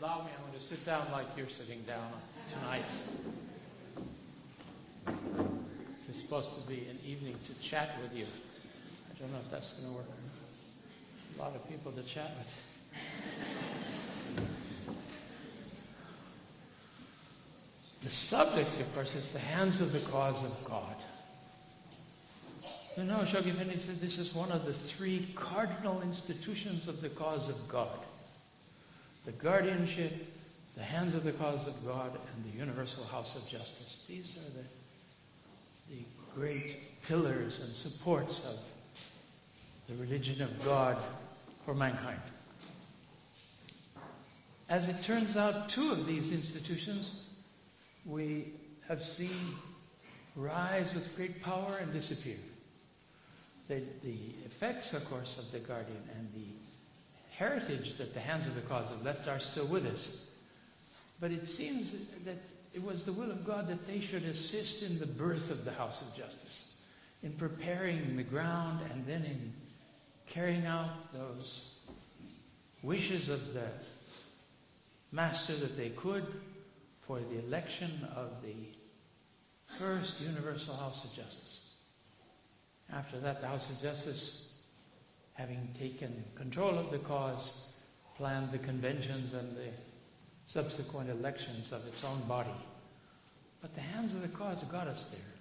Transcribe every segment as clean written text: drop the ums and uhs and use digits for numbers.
allow me, I'm going to sit down like you're sitting down tonight. This is supposed to be an evening to chat with you. I don't know if that's going to work. A lot of people to chat with. The subject, of course, is the hands of the cause of God. You know, Shoghi Effendi said this is one of the three cardinal institutions of the cause of God. The guardianship, the hands of the cause of God, and the universal house of justice. These are the great pillars and supports of the religion of God for mankind. As it turns out, two of these institutions we have seen rise with great power and disappear. The effects, of course, of the guardian and the heritage that the hands of the cause have left are still with us. But it seems that it was the will of God that they should assist in the birth of the house of justice, in preparing the ground and then in carrying out those wishes of the master that they could for the election of the first universal house of justice. After that, the house of justice, having taken control of the cause, planned the conventions and the subsequent elections of its own body. But the hands of the cause got us there.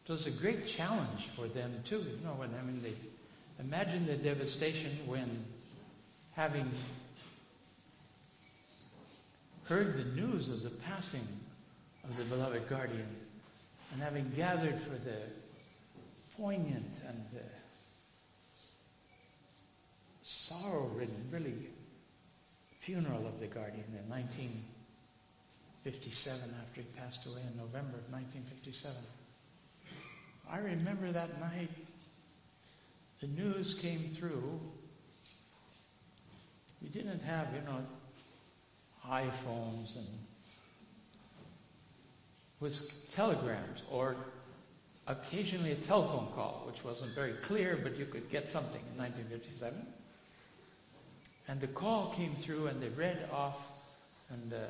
It was a great challenge for them too. You know, they imagine the devastation when, having heard the news of the passing of the beloved guardian, and having gathered for the poignant and sorrow-ridden, really, funeral of the guardian in 1957, after he passed away in November of 1957. I remember that night, the news came through. We didn't have, iPhones and with telegrams or occasionally a telephone call, which wasn't very clear, but you could get something in 1957. And the call came through and they read off, and the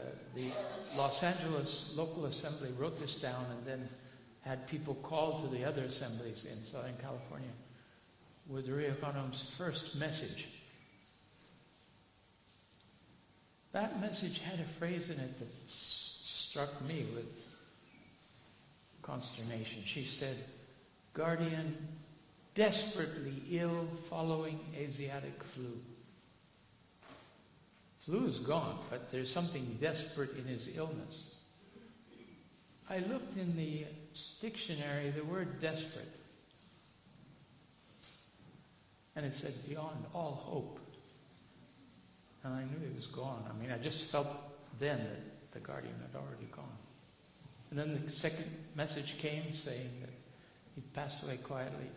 Los Angeles local assembly wrote this down and then had people call to the other assemblies in Southern California with Rio Econom's first message. That message had a phrase in it that struck me with consternation. She said, "Guardian desperately ill following Asiatic flu." Flu is gone, but there's something desperate in his illness. I looked in the dictionary, the word desperate, and it said beyond all hope. And I knew he was gone. I just felt then that the guardian had already gone. And then the second message came saying that he'd passed away quietly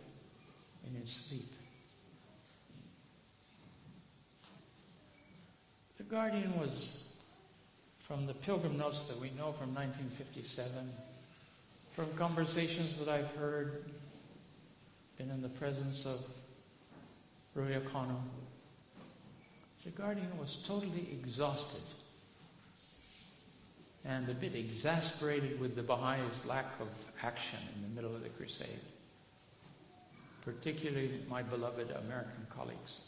in his sleep. The guardian was, from the Pilgrim Notes that we know from 1957, from conversations that I've heard, been in the presence of Ruya Khanum, the guardian was totally exhausted and a bit exasperated with the Baha'is' lack of action in the middle of the crusade, particularly my beloved American colleagues.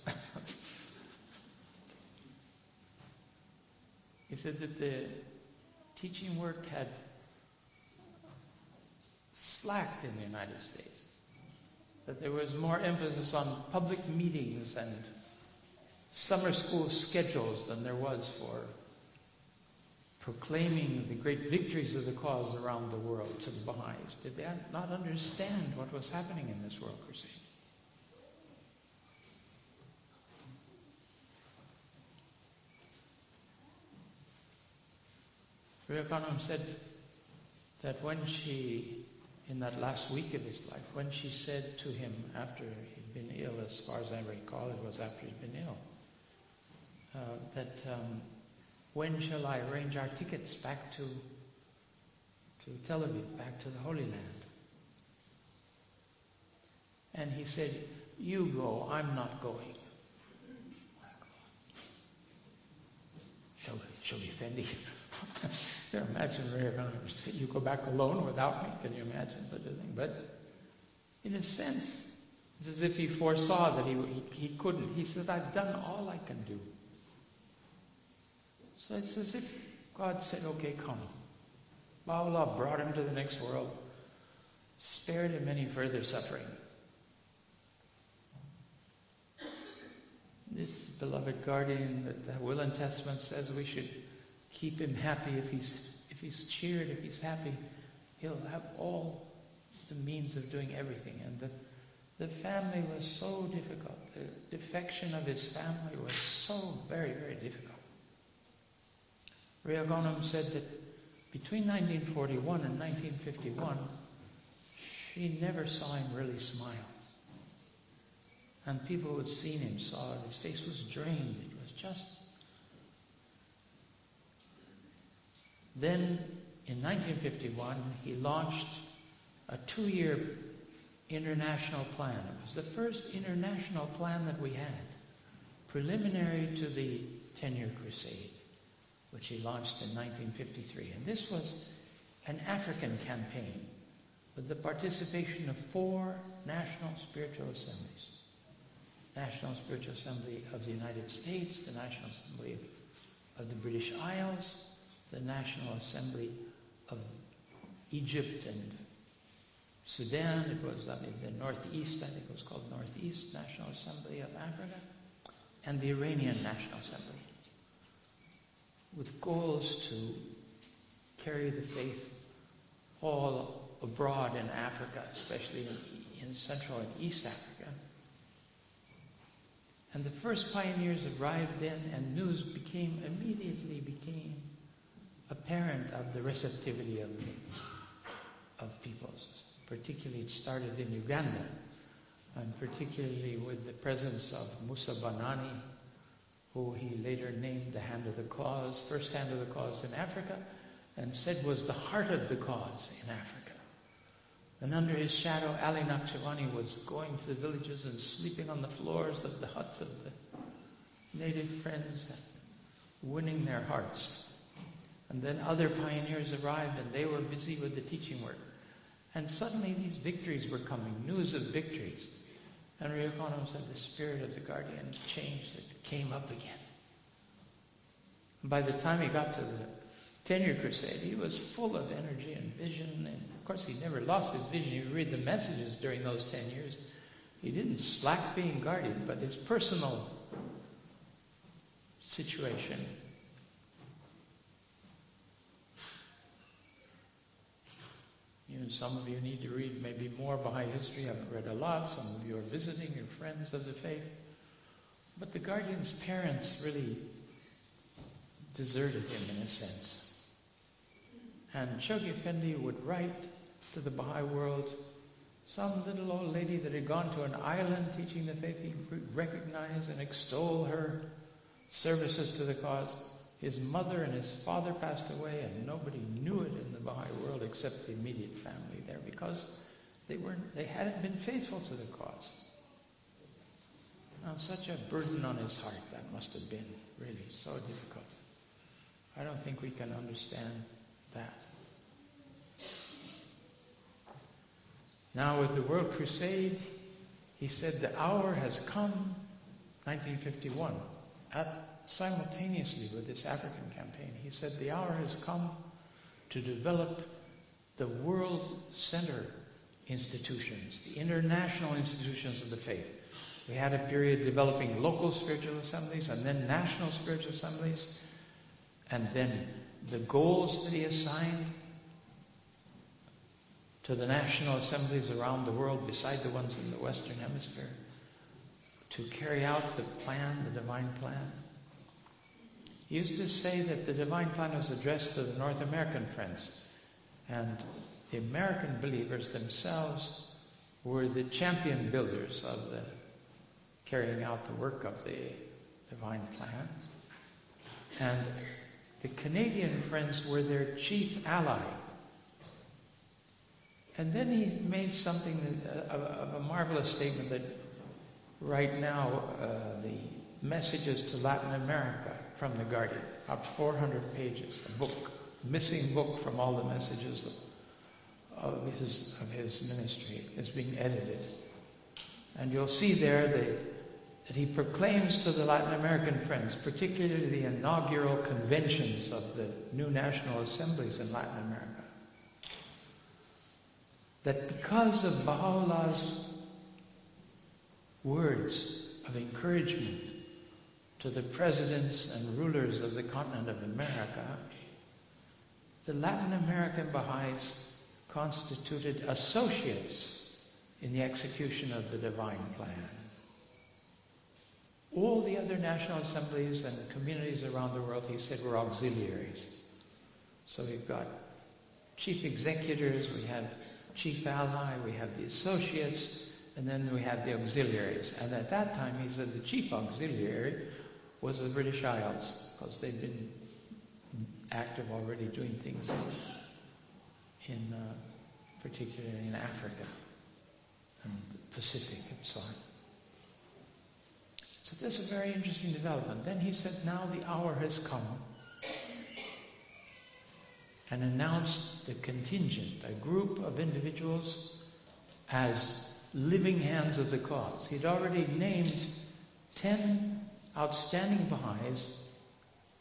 He said that the teaching work had slacked in the United States, that there was more emphasis on public meetings and summer school schedules than there was for proclaiming the great victories of the cause around the world to the Baha'is. Did they not understand what was happening in this world crusade? Ruya Khanum said that when she, in that last week of his life, when she said to him after he'd been ill, as far as I recall, it was after he'd been ill, when shall I arrange our tickets back to Tel Aviv, back to the Holy Land? And he said, "You go, I'm not going." My God. So Shoghi Effendi. You imagine, you go back alone without me? Can you imagine such a thing? But in a sense, it's as if he foresaw that he couldn't. He said, I've done all I can do. So it's as if God said, okay, come. Baha'u'llah brought him to the next world, spared him any further suffering. This beloved guardian that the Will and Testament says we should keep him happy. If he's cheered, if he's happy, he'll have all the means of doing everything. And the family was so difficult. The defection of his family was so very, very difficult. Ria Ghonim said that between 1941 and 1951, she never saw him really smile. And people who had seen him saw his face was drained. It was just... Then, in 1951, he launched a 2-year international plan. It was the first international plan that we had, preliminary to the 10-year crusade, which he launched in 1953. And this was an African campaign with the participation of 4 national spiritual assemblies. National Spiritual Assembly of the United States, the National Assembly of the British Isles, the National Assembly of Egypt and Sudan. It was in the Northeast, I think it was called Northeast National Assembly of Africa, and the Iranian National Assembly, with goals to carry the faith all abroad in Africa, especially in Central and East Africa. And the first pioneers arrived then, and news immediately became apparent of the receptivity of peoples. Particularly it started in Uganda, and particularly with the presence of Musa Banani, who he later named the Hand of the Cause, first Hand of the Cause in Africa, and said was the heart of the cause in Africa. And under his shadow, Ali Naqshbandi was going to the villages and sleeping on the floors of the huts of the native friends, winning their hearts. And then other pioneers arrived, and they were busy with the teaching work. And suddenly these victories were coming, news of victories. And Ria Ghonim said the spirit of the guardian changed. It came up again. And by the time he got to the 10-year crusade, he was full of energy and vision. And of course, he never lost his vision. You read the messages during those 10 years. He didn't slack being guardian, but his personal situation. Some of you need to read maybe more Baha'i history. I haven't read a lot. Some of you are visiting, your friends of the faith. But the guardian's parents really deserted him in a sense. And Shoghi Effendi would write to the Baha'i world, some little old lady that had gone to an island teaching the faith, he would recognize and extol her services to the cause. His mother and his father passed away, and nobody knew it in the Baha'i world except the immediate family there, because they hadn't been faithful to the cause. Now, such a burden on his heart that must have been, really, so difficult. I don't think we can understand that. Now, with the World Crusade, he said the hour has come, 1951, simultaneously with this African campaign. He said the hour has come to develop the world center institutions, the international institutions of the faith. We had a period developing local spiritual assemblies and then national spiritual assemblies, and then the goals that he assigned to the national assemblies around the world, beside the ones in the Western Hemisphere, to carry out the plan, the divine plan. He used to say that the divine plan was addressed to the North American friends, and the American believers themselves were the champion builders of the carrying out the work of the divine plan. And the Canadian friends were their chief ally. And then he made something of a marvelous statement that right now the messages to Latin America from the Guardian, about 400 pages, a book, missing book from all the messages of his ministry is being edited. And you'll see there that he proclaims to the Latin American friends, particularly the inaugural conventions of the new national assemblies in Latin America, that because of Baha'u'llah's words of encouragement to the presidents and rulers of the continent of America, the Latin American Baha'is constituted associates in the execution of the divine plan. All the other national assemblies and communities around the world, he said, were auxiliaries. So we've got chief executors, we have chief ally, we have the associates, and then we have the auxiliaries. And at that time, he said the chief auxiliary was the British Isles, because they'd been active already doing things in particularly in Africa and the Pacific and so on. So this is a very interesting development. Then he said, now the hour has come, and announced the contingent, a group of individuals, as living hands of the cause. He'd already named 10 outstanding Baha'is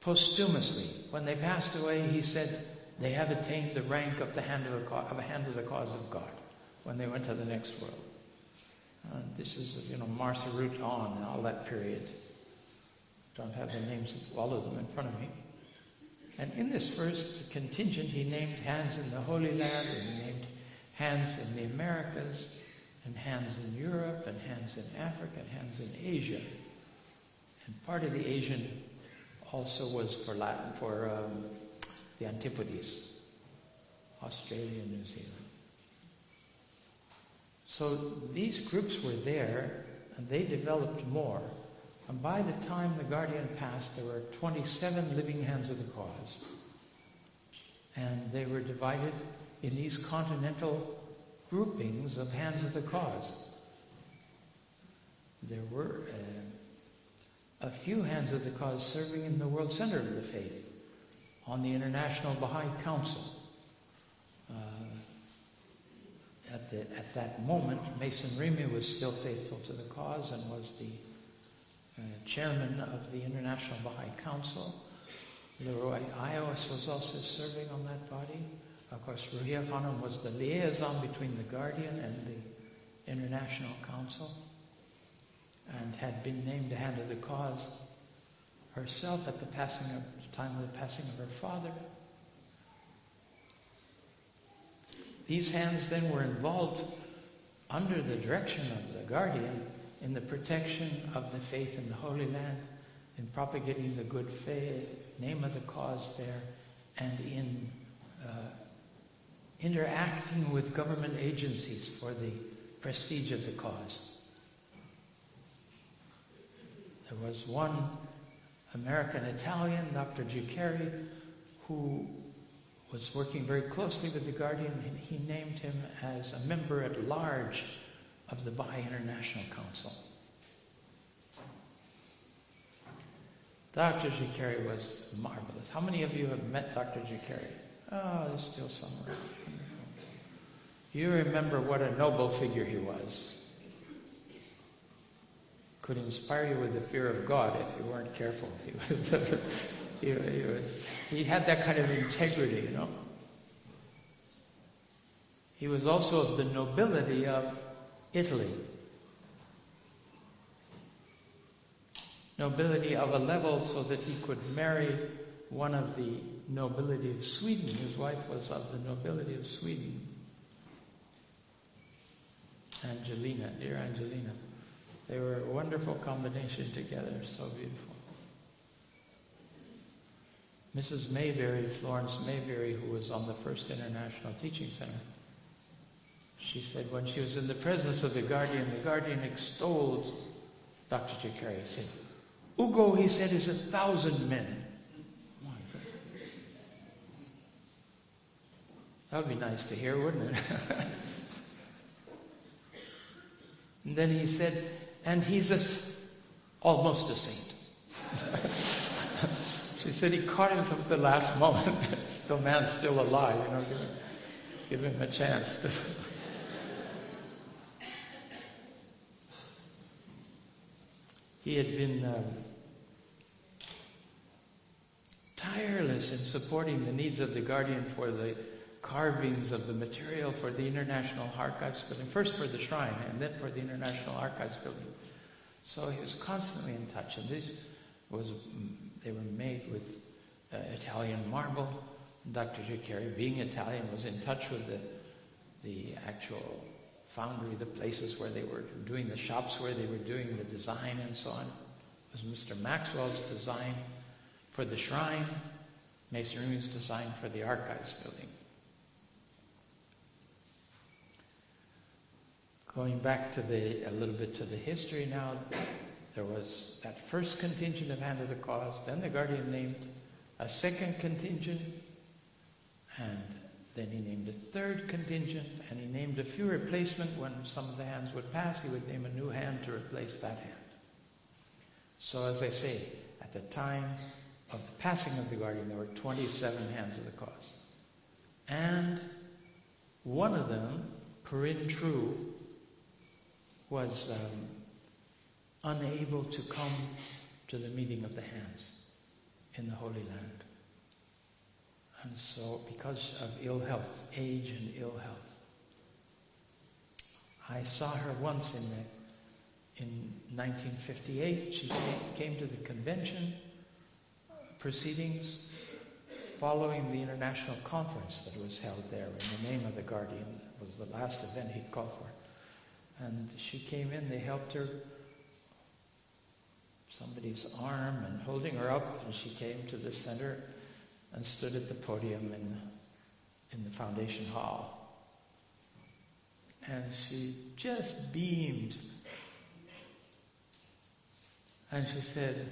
posthumously. When they passed away, he said they have attained the rank of the hand of the cause of God when they went to the next world. This is, Martha Root on and all that period. Don't have the names of all of them in front of me. And in this first contingent, he named hands in the Holy Land, and he named hands in the Americas, and hands in Europe, and hands in Africa, and hands in Asia. And part of the Asian also was for Latin, for the Antipodes, Australia and New Zealand. So these groups were there, and they developed more. And by the time the Guardian passed, there were 27 living hands of the cause. And they were divided in these continental groupings of hands of the cause. There were a few hands of the cause serving in the world center of the faith, on the International Baha'i Council. At that moment, Mason Remy was still faithful to the cause and was the chairman of the International Baha'i Council. Leroy Ios was also serving on that body. Of course, Ruhia Khanum was the liaison between the Guardian and the International Council, and had been named a hand of the cause herself at the time of the passing of her father. These hands then were involved, under the direction of the Guardian, in the protection of the faith in the Holy Land, in propagating the good faith, name of the cause there, and in interacting with government agencies for the prestige of the cause. There was one American-Italian, Dr. Giuccheri, who was working very closely with the Guardian, and he named him as a member at large of the Baha'i International Council. Dr. Giuccheri was marvelous. How many of you have met Dr. Giuccheri? Oh, there's still some around. You remember what a noble figure he was. Could inspire you with the fear of God if you weren't careful. He had that kind of integrity, He was also of the nobility of Italy. Nobility of a level so that he could marry one of the nobility of Sweden. His wife was of the nobility of Sweden. Angelina, dear Angelina. They were a wonderful combination together, so beautiful. Mrs. Mayberry, Florence Mayberry, who was on the First International Teaching Center, she said when she was in the presence of the Guardian extolled Dr. Giuccheri. He said, Ugo, he said, is 1,000 men. That would be nice to hear, wouldn't it? And then he said, and he's almost a saint. said he caught himself at the last moment. The man's still alive, give him a chance to. He had been tireless in supporting the needs of the Guardian for the carvings of the material for the International Archives Building, first for the shrine and then for the International Archives Building. So he was constantly in touch, and they were made with Italian marble. Dr. Giucchieri, being Italian, was in touch with the actual foundry, the places where they were doing the shops, where they were doing the design and so on. It was Mr. Maxwell's design for the shrine, Masonry's design for the archives building. Going back to a little bit to the history now, there was that first contingent of Hand of the Cause, then the Guardian named a second contingent, and then he named a third contingent, and he named a few replacement. When some of the hands would pass, he would name a new hand to replace that hand. So as I say, at the time of the passing of the Guardian, there were 27 Hands of the Cause. And one of them, Corinne True, was unable to come to the meeting of the hands in the Holy Land. And so, because of ill health, age and ill health, I saw her once in 1958. She came to the convention proceedings following the international conference that was held there in the name of the Guardian. It was the last event he'd called for. And she came in, they helped her, somebody's arm, and holding her up, and she came to the center and stood at the podium in the foundation hall. And she just beamed. And she said,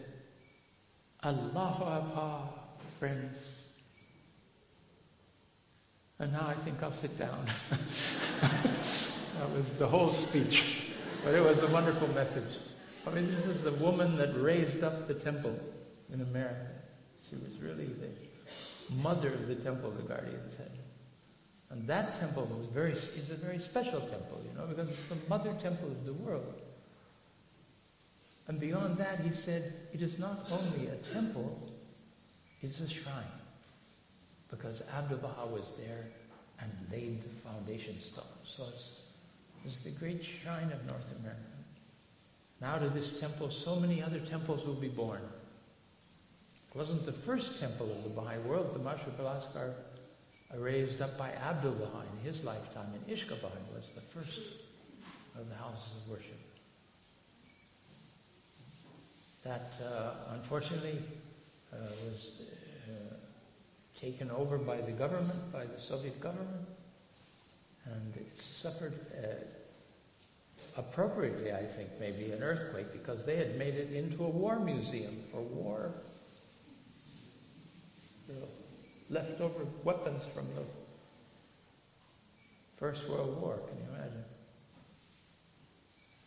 Allahu Akbar, friends. And now I think I'll sit down. That was the whole speech. But it was a wonderful message. I mean, this is the woman that raised up the temple in America. She was really the mother of the temple, the Guardian said. And that temple is a very special temple, because it's the mother temple of the world. And beyond that, he said, it is not only a temple, it's a shrine. Because Abdu'l-Baha was there and laid the foundation stone. So it's the great shrine of North America. Now to this temple, so many other temples will be born. It wasn't the first temple of the Baha'i world. The Mashra Balaskar raised up by Abdu'l-Baha in his lifetime in Ishkaban was the first of the houses of worship. That unfortunately was taken over by the government, by the Soviet government, and it suffered appropriately, I think, maybe an earthquake, because they had made it into a war museum for war. Leftover weapons from the First World War, can you imagine?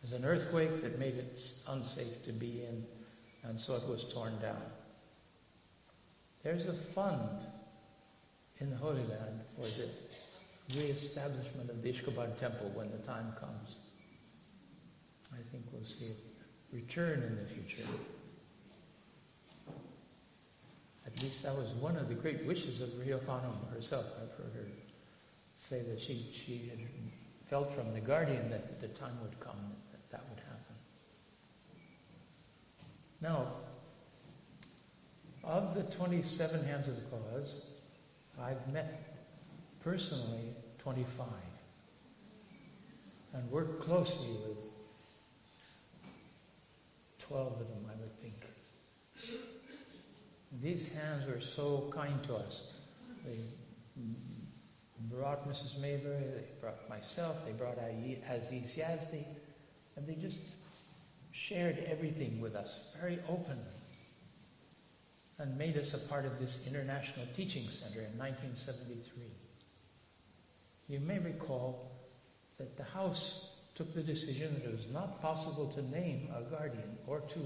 There's an earthquake that made it unsafe to be in, and so it was torn down. There's a fund in the Holy Land for the re-establishment of the Ishkaban temple when the time comes. I think we'll see it return in the future. At least that was one of the great wishes of Rio Khanum herself. I've heard her say that she had felt from the Guardian that the time would come that would happen. Now, of the 27 Hands of the Cause, I've met personally 25 and worked closely with 12 of them, I would think. These hands were so kind to us. They brought Mrs. Maybury, they brought myself, they brought Aziz Yazdi, and they just shared everything with us very openly and made us a part of this International Teaching Center in 1973. You may recall that the House took the decision that it was not possible to name a guardian or to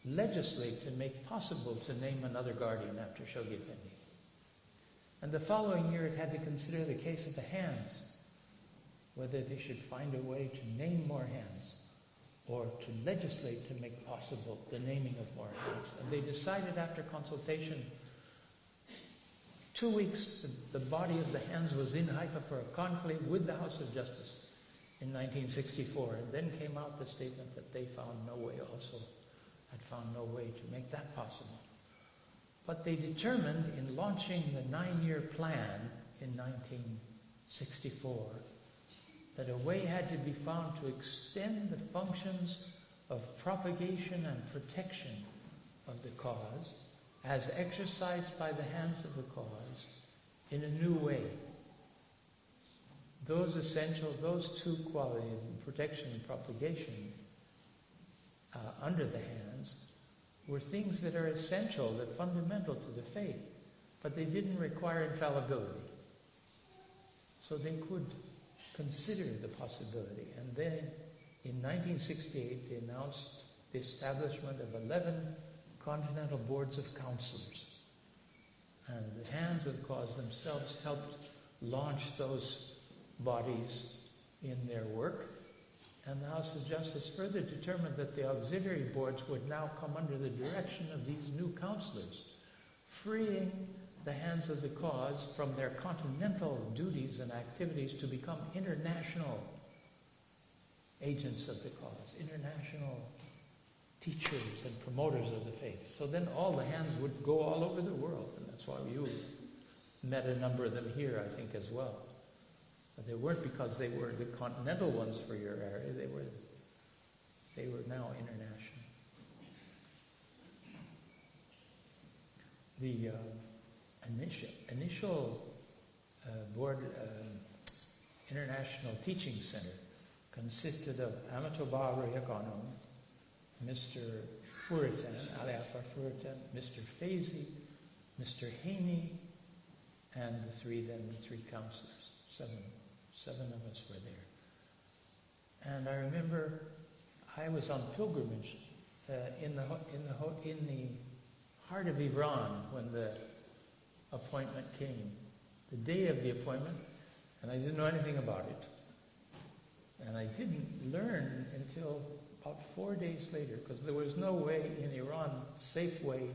legislate to make possible to name another guardian after Shoghi Effendi. And the following year it had to consider the case of the hands, whether they should find a way to name more hands or to legislate to make possible the naming of more hands. And they decided after consultation, 2 weeks, the body of the hands was in Haifa for a conclave with the House of Justice in 1964. And then came out the statement that they found no way to make that possible. But they determined in launching the 9-year plan in 1964 that a way had to be found to extend the functions of propagation and protection of the cause as exercised by the hands of the cause in a new way. Those two qualities, protection and propagation, under the hands, were things that are essential, that are fundamental to the faith, but they didn't require infallibility. So they could consider the possibility. And then in 1968 they announced the establishment of 11 continental boards of counselors. And the hands of the cause themselves helped launch those bodies in their work. And the House of Justice further determined that the auxiliary boards would now come under the direction of these new counselors, freeing the hands of the cause from their continental duties and activities to become international agents of the cause, international teachers and promoters of the faith. So then all the hands would go all over the world, and that's why you met a number of them here, I think, as well. But they weren't because they were the continental ones for your area. They were now international. The initial board international teaching center consisted of Amato Baha'i Econom, Mr. Furitan, Ali Akbar Furitan, Mr. Faizi, Mr. Haney, and the three counselors. Seven of us were there. And I remember I was on pilgrimage in the heart of Iran when the appointment came. The day of the appointment, and I didn't know anything about it. And I didn't learn until about 4 days later, because there was no way in Iran, safe way,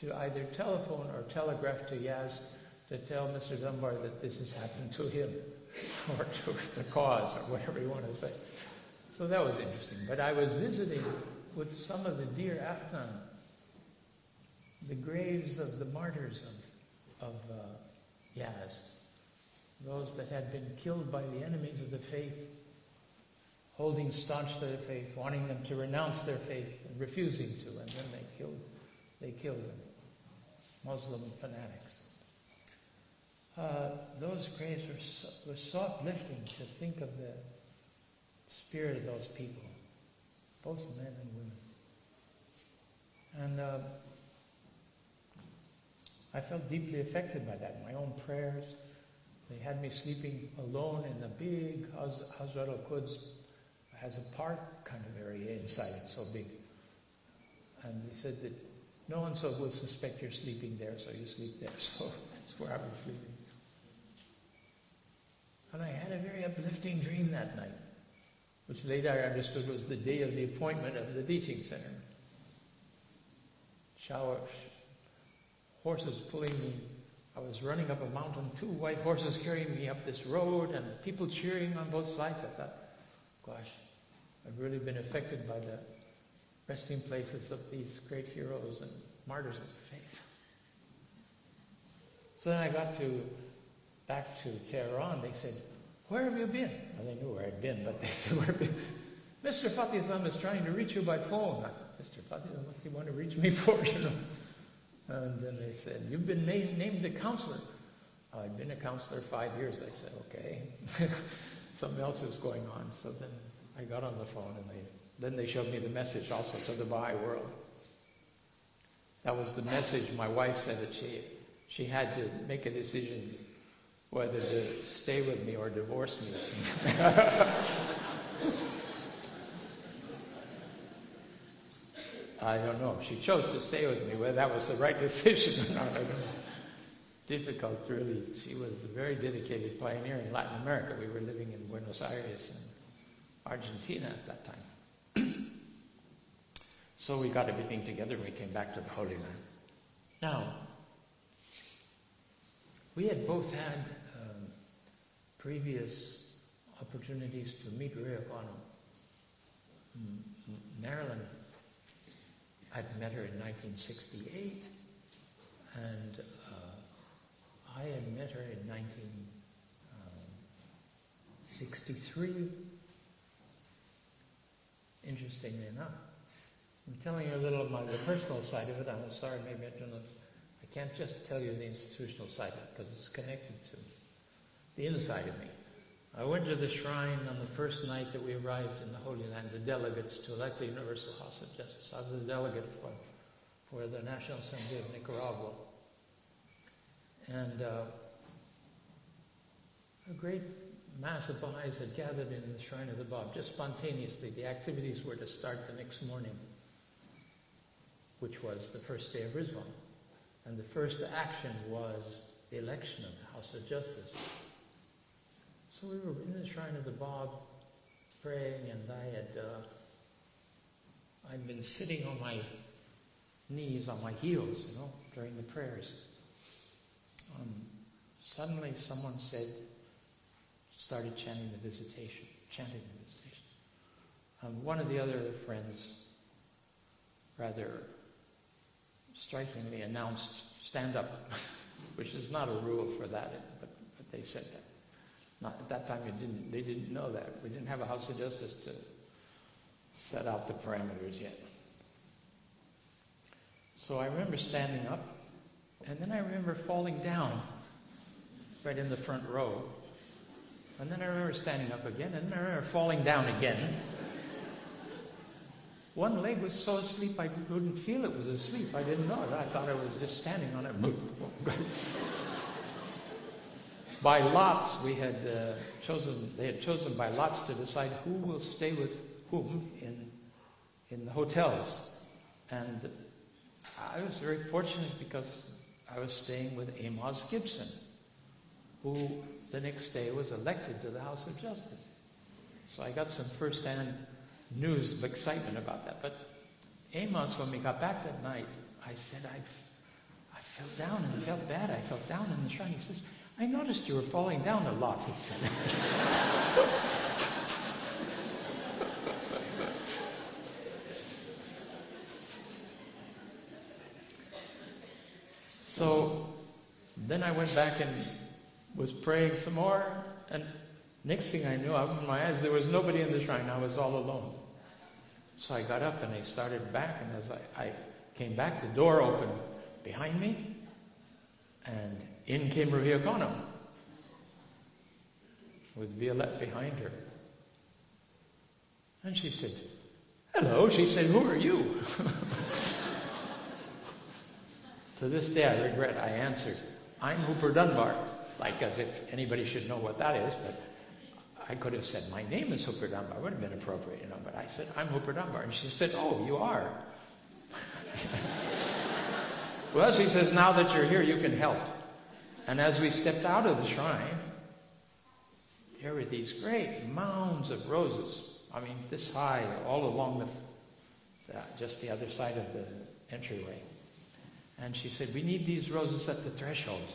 to either telephone or telegraph to Yazd to tell Mr. Dunbar that this has happened to him, or to the cause, or whatever you want to say. So that was interesting. But I was visiting with some of the dear Afghan, the graves of the martyrs of Yazd, those that had been killed by the enemies of the faith, holding staunch to their faith, wanting them to renounce their faith and refusing to, and then they killed them, Muslim fanatics. Those graves were so uplifting to think of the spirit of those people, both men and women. And I felt deeply affected by that. My own prayers. They had me sleeping alone in the big Hazrat al-Quds. Has a park kind of area inside it, so big. And they said that no one will suspect you're sleeping there, so you sleep there. So that's where I was sleeping. And I had a very uplifting dream that night, which later I understood was the day of the appointment of the teaching center. Horses pulling me. I was running up a mountain, 2 white horses carrying me up this road, and people cheering on both sides. I thought, gosh, I've really been affected by the resting places of these great heroes and martyrs of the faith. So then I got back to Tehran. They said, where have you been? Well, they knew where I'd been, but they said, where have you been? Mr. Fatih Azam is trying to reach you by phone. I thought, Mr. Fatih, what do you want to reach me for? And then they said, you've been named a counselor. I'd been a counselor 5 years. I said, okay. Something else is going on. So then I got on the phone, and then they showed me the message also to the Baha'i world. That was the message. My wife said that she had to make a decision whether to stay with me or divorce me. I don't know. She chose to stay with me. Whether that was the right decision or not, I don't know. Difficult, really. She was a very dedicated pioneer in Latin America. We were living in Buenos Aires and Argentina at that time. So we got everything together and we came back to the Holy Land. Now, we had both had previous opportunities to meet Ryokono. Marilyn, I'd met her in 1968, and I had met her in 1963. Interestingly enough. I'm telling you a little about the personal side of it. I'm sorry, maybe I don't know. I can't just tell you the institutional side of it because it's connected to the inside of me. I went to the shrine on the first night that we arrived in the Holy Land, the delegates to elect the Universal House of Justice. I was the delegate for the National Assembly of Nicaragua. And a great mass of Baha'is had gathered in the Shrine of the Bab, just spontaneously. The activities were to start the next morning, which was the first day of Rizwan. And the first action was the election of the House of Justice. So we were in the Shrine of the Bab praying, and I'd been sitting on my knees, on my heels, during the prayers. Suddenly someone started chanting the visitation. One of the other friends rather strikingly announced, "Stand up," which is not a rule for that, but they said that. Not at that time, they didn't know that. We didn't have a House of Justice to set out the parameters yet. So I remember standing up, and then I remember falling down right in the front row. And then I remember standing up again, and then I remember falling down again. One leg was so asleep I couldn't feel it was asleep. I didn't know it. I thought I was just standing on it. By lots, they had chosen by lots to decide who will stay with whom in the hotels. And I was very fortunate because I was staying with Amos Gibson, who the next day was elected to the House of Justice. So I got some first-hand news of excitement about that. But Amos, when we got back that night, I said, I fell down and I felt bad. I fell down in the shrine. He says, "I noticed you were falling down a lot," he said. So then I went back and was praying some more, and next thing I knew, I opened my eyes, there was nobody in the shrine. I was all alone. So I got up and I started back, and as I came back, the door opened behind me, and in came Ryokono with Violette behind her. And she said, "Hello." She said, "Who are you?" To this day, I regret I answered, "I'm Hooper Dunbar," like as if anybody should know what that is, but I could have said, "My name is Hooper Dunbar." It would have been appropriate, but I said, "I'm Hooper Dunbar." And she said, "Oh, you are?" Well, she says, "Now that you're here, you can help." And as we stepped out of the shrine, there were these great mounds of roses. I mean, this high, all along just the other side of the entryway. And she said, "We need these roses at the threshold."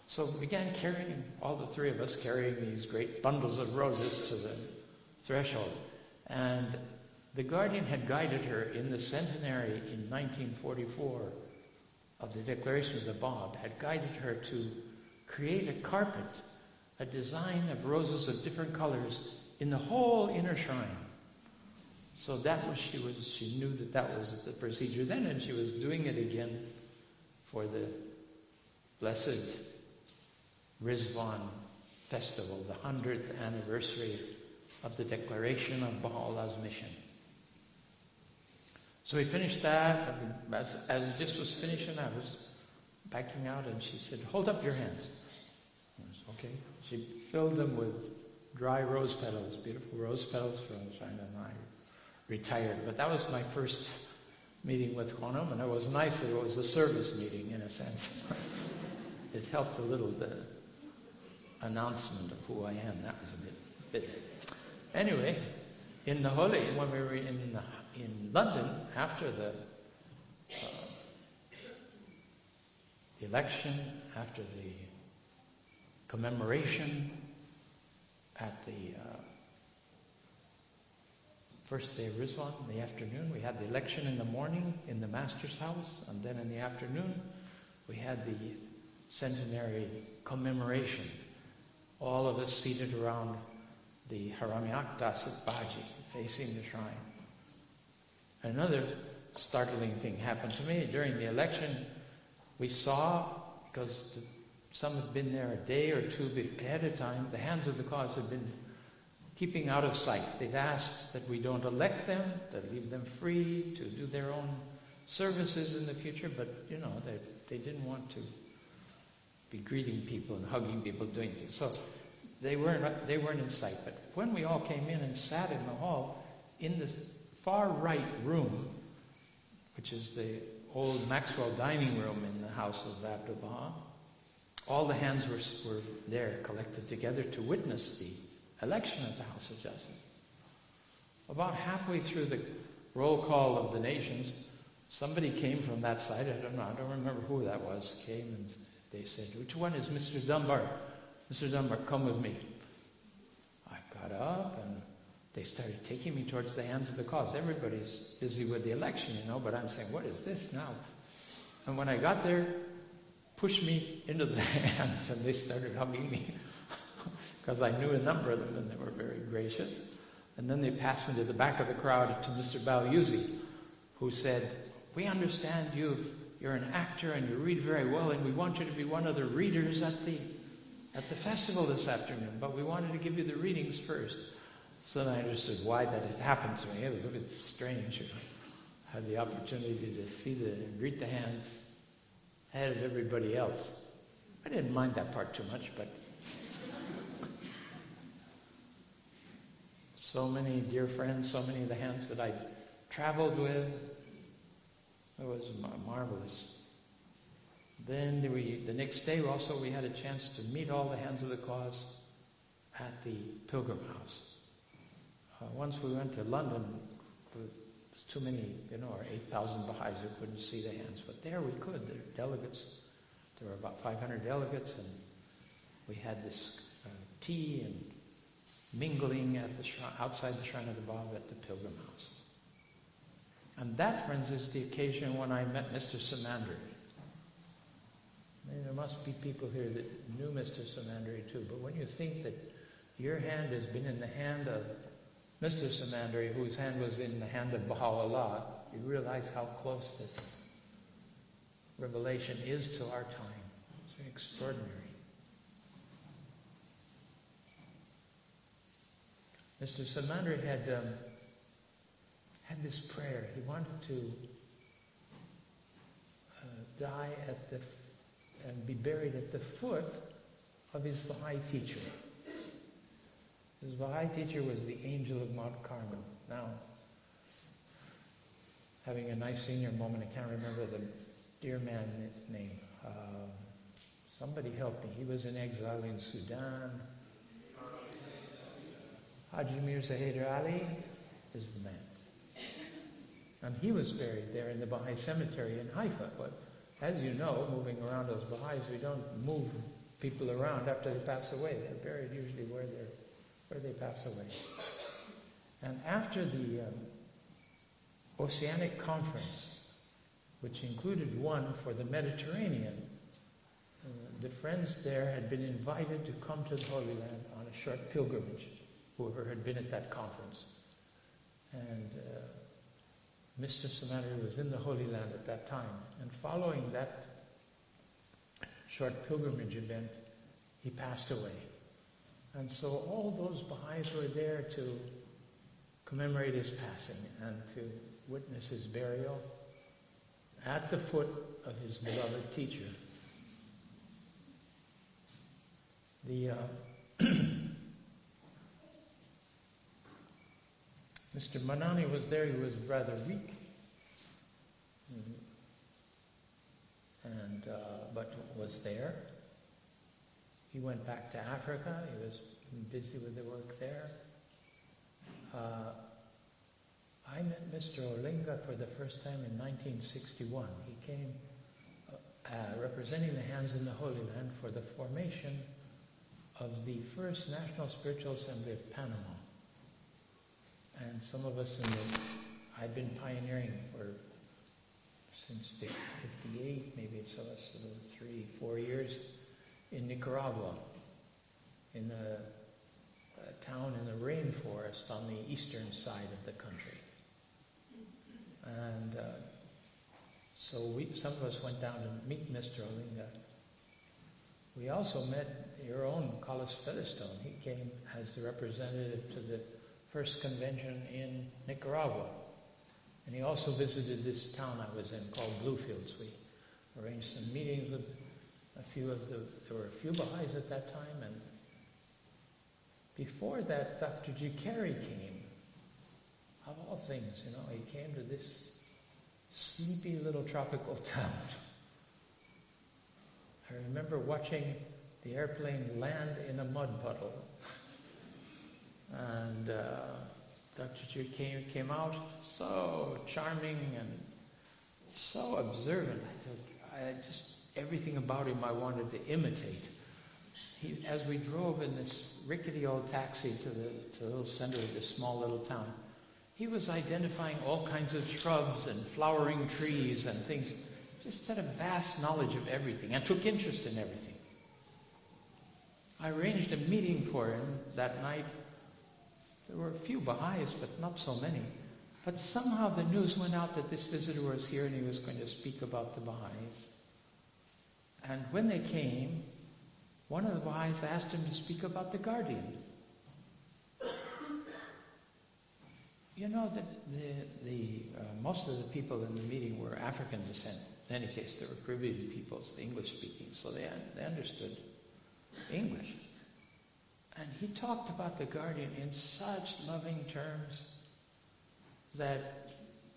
So we began carrying, all the three of us, carrying these great bundles of roses to the threshold. And the guardian had guided her in the centenary in 1944 of the Declaration of the Bab, had guided her to create a carpet, a design of roses of different colors in the whole inner shrine. So that was, she knew that was the procedure then, and she was doing it again for the Blessed Rizwan Festival, the 100th anniversary of the declaration of Baha'u'llah's mission. So we finished that. As it just was finishing, I was backing out, and she said, "Hold up your hands." I was, okay. She filled them with dry rose petals, beautiful rose petals from China, and I retired. But that was my first meeting with Khanum, and it was nice that it was a service meeting in a sense. It helped a little, the announcement of who I am. That was a bit. Anyway, in the Holy, when we were in London, after the election, after the commemoration, at the first day of Rizwan, in the afternoon, we had the election in the morning in the Master's house, and then in the afternoon, we had the centenary commemoration. All of us seated around the Harami Akdas at Baji, facing the shrine. Another startling thing happened to me. During the election, we saw, because some had been there a day or two ahead of time, the hands of the cause had been keeping out of sight. They'd asked that we don't elect them, that leave them free to do their own services in the future, but they didn't want to be greeting people and hugging people, doing things. So they weren't in sight. But when we all came in and sat in the hall, in the far right room, which is the old Maxwell dining room in the house of Abdul Baha, all the hands were there collected together to witness the election at the House of Justice. About halfway through the roll call of the nations, somebody came from that side. I don't remember who that was. Came and they said, "Which one is Mr. Dunbar? Mr. Dunbar, come with me." I got up and they started taking me towards the hands of the cause. Everybody's busy with the election, but I'm saying, what is this now? And when I got there, pushed me into the hands and they started hugging me because I knew a number of them and they were very gracious. And then they passed me to the back of the crowd to Mr. Balyuzi, who said, "We understand you're an actor and you read very well, and we want you to be one of the readers at the festival this afternoon, but we wanted to give you the readings first." So then I understood why that had happened to me. It was a bit strange. I had the opportunity to see greet the hands ahead of everybody else. I didn't mind that part too much, but so many dear friends, so many of the hands that I traveled with. It was marvelous. Then the next day also we had a chance to meet all the hands of the cause at the Pilgrim House. Once we went to London, there was too many, our 8,000 Baha'is who couldn't see the hands. But there we could. There were delegates. There were about 500 delegates, and we had this tea and mingling at the outside the Shrine of the Bab at the Pilgrim House. And that, friends, is the occasion when I met Mr. Samandri. There must be people here that knew Mr. Samandri too, but when you think that your hand has been in the hand of Mr. Samandri, whose hand was in the hand of Baha'u'llah, you realize how close this revelation is to our time. It's extraordinary. Mr. Samandri had this prayer. He wanted to die and be buried at the foot of his Baha'i teacher. His Baha'i teacher was the angel of Mount Carmel. Now, having a nice senior moment, I can't remember the dear man's name. Somebody help me. He was in exile in Sudan. Haji Mirza Haider Ali is the man. And he was buried there in the Baha'i cemetery in Haifa. But as you know, moving around those Baha'is, we don't move people around after they pass away. They're buried usually where they pass away. And after the Oceanic Conference, which included one for the Mediterranean, the friends there had been invited to come to the Holy Land on a short pilgrimage, whoever had been at that conference. And Mr. Samandri was in the Holy Land at that time. And following that short pilgrimage event, he passed away. And so all those Baha'is were there to commemorate his passing and to witness his burial at the foot of his beloved teacher. Mr. Manani was there. He was rather weak. and but was there. He went back to Africa. He was busy with the work there. I met Mr. Olinga for the first time in 1961. He came representing the Hands in the Holy Land for the formation of the first National Spiritual Assembly of Panama. And some of us I'd been pioneering since 58, maybe it's 3-4 years, in Nicaragua, in a town in the rainforest on the eastern side of the country. And so some of us went down to meet Mr. Olinga. We also met your own Carlos Featherstone. He came as the representative to the first convention in Nicaragua. And he also visited this town I was in called Bluefields. We arranged some meetings with there were a few Baha'is at that time. And before that, Dr. G. Carey came. Of all things, he came to this sleepy little tropical town. I remember watching the airplane land in a mud puddle. And Dr. G came out so charming and so observant. Everything about him I wanted to imitate. As we drove in this rickety old taxi to the little center of this small little town, he was identifying all kinds of shrubs and flowering trees and things. Just had a vast knowledge of everything and took interest in everything. I arranged a meeting for him that night. There were a few Baha'is, but not so many. But somehow the news went out that this visitor was here and he was going to speak about the Baha'is. And when they came, one of the Baha'is asked him to speak about the Guardian. Most of the people in the meeting were African descent. In any case, they were Caribbean peoples, the English-speaking, so they understood English. And he talked about the Guardian in such loving terms that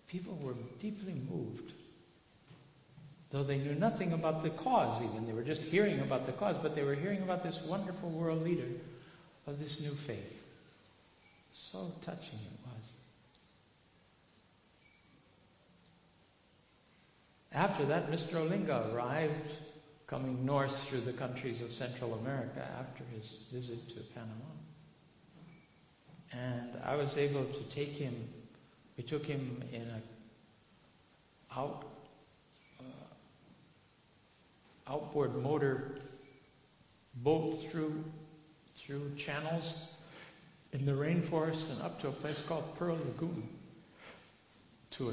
people were deeply moved. Though they knew nothing about the cause even. They were just hearing about the cause, but they were hearing about this wonderful world leader of this new faith. So touching it was. After that, Mr. Olinga arrived, coming north through the countries of Central America after his visit to Panama. And I was able to take him, we took him in a outboard motor boat through channels in the rainforest and up to a place called Pearl Lagoon, to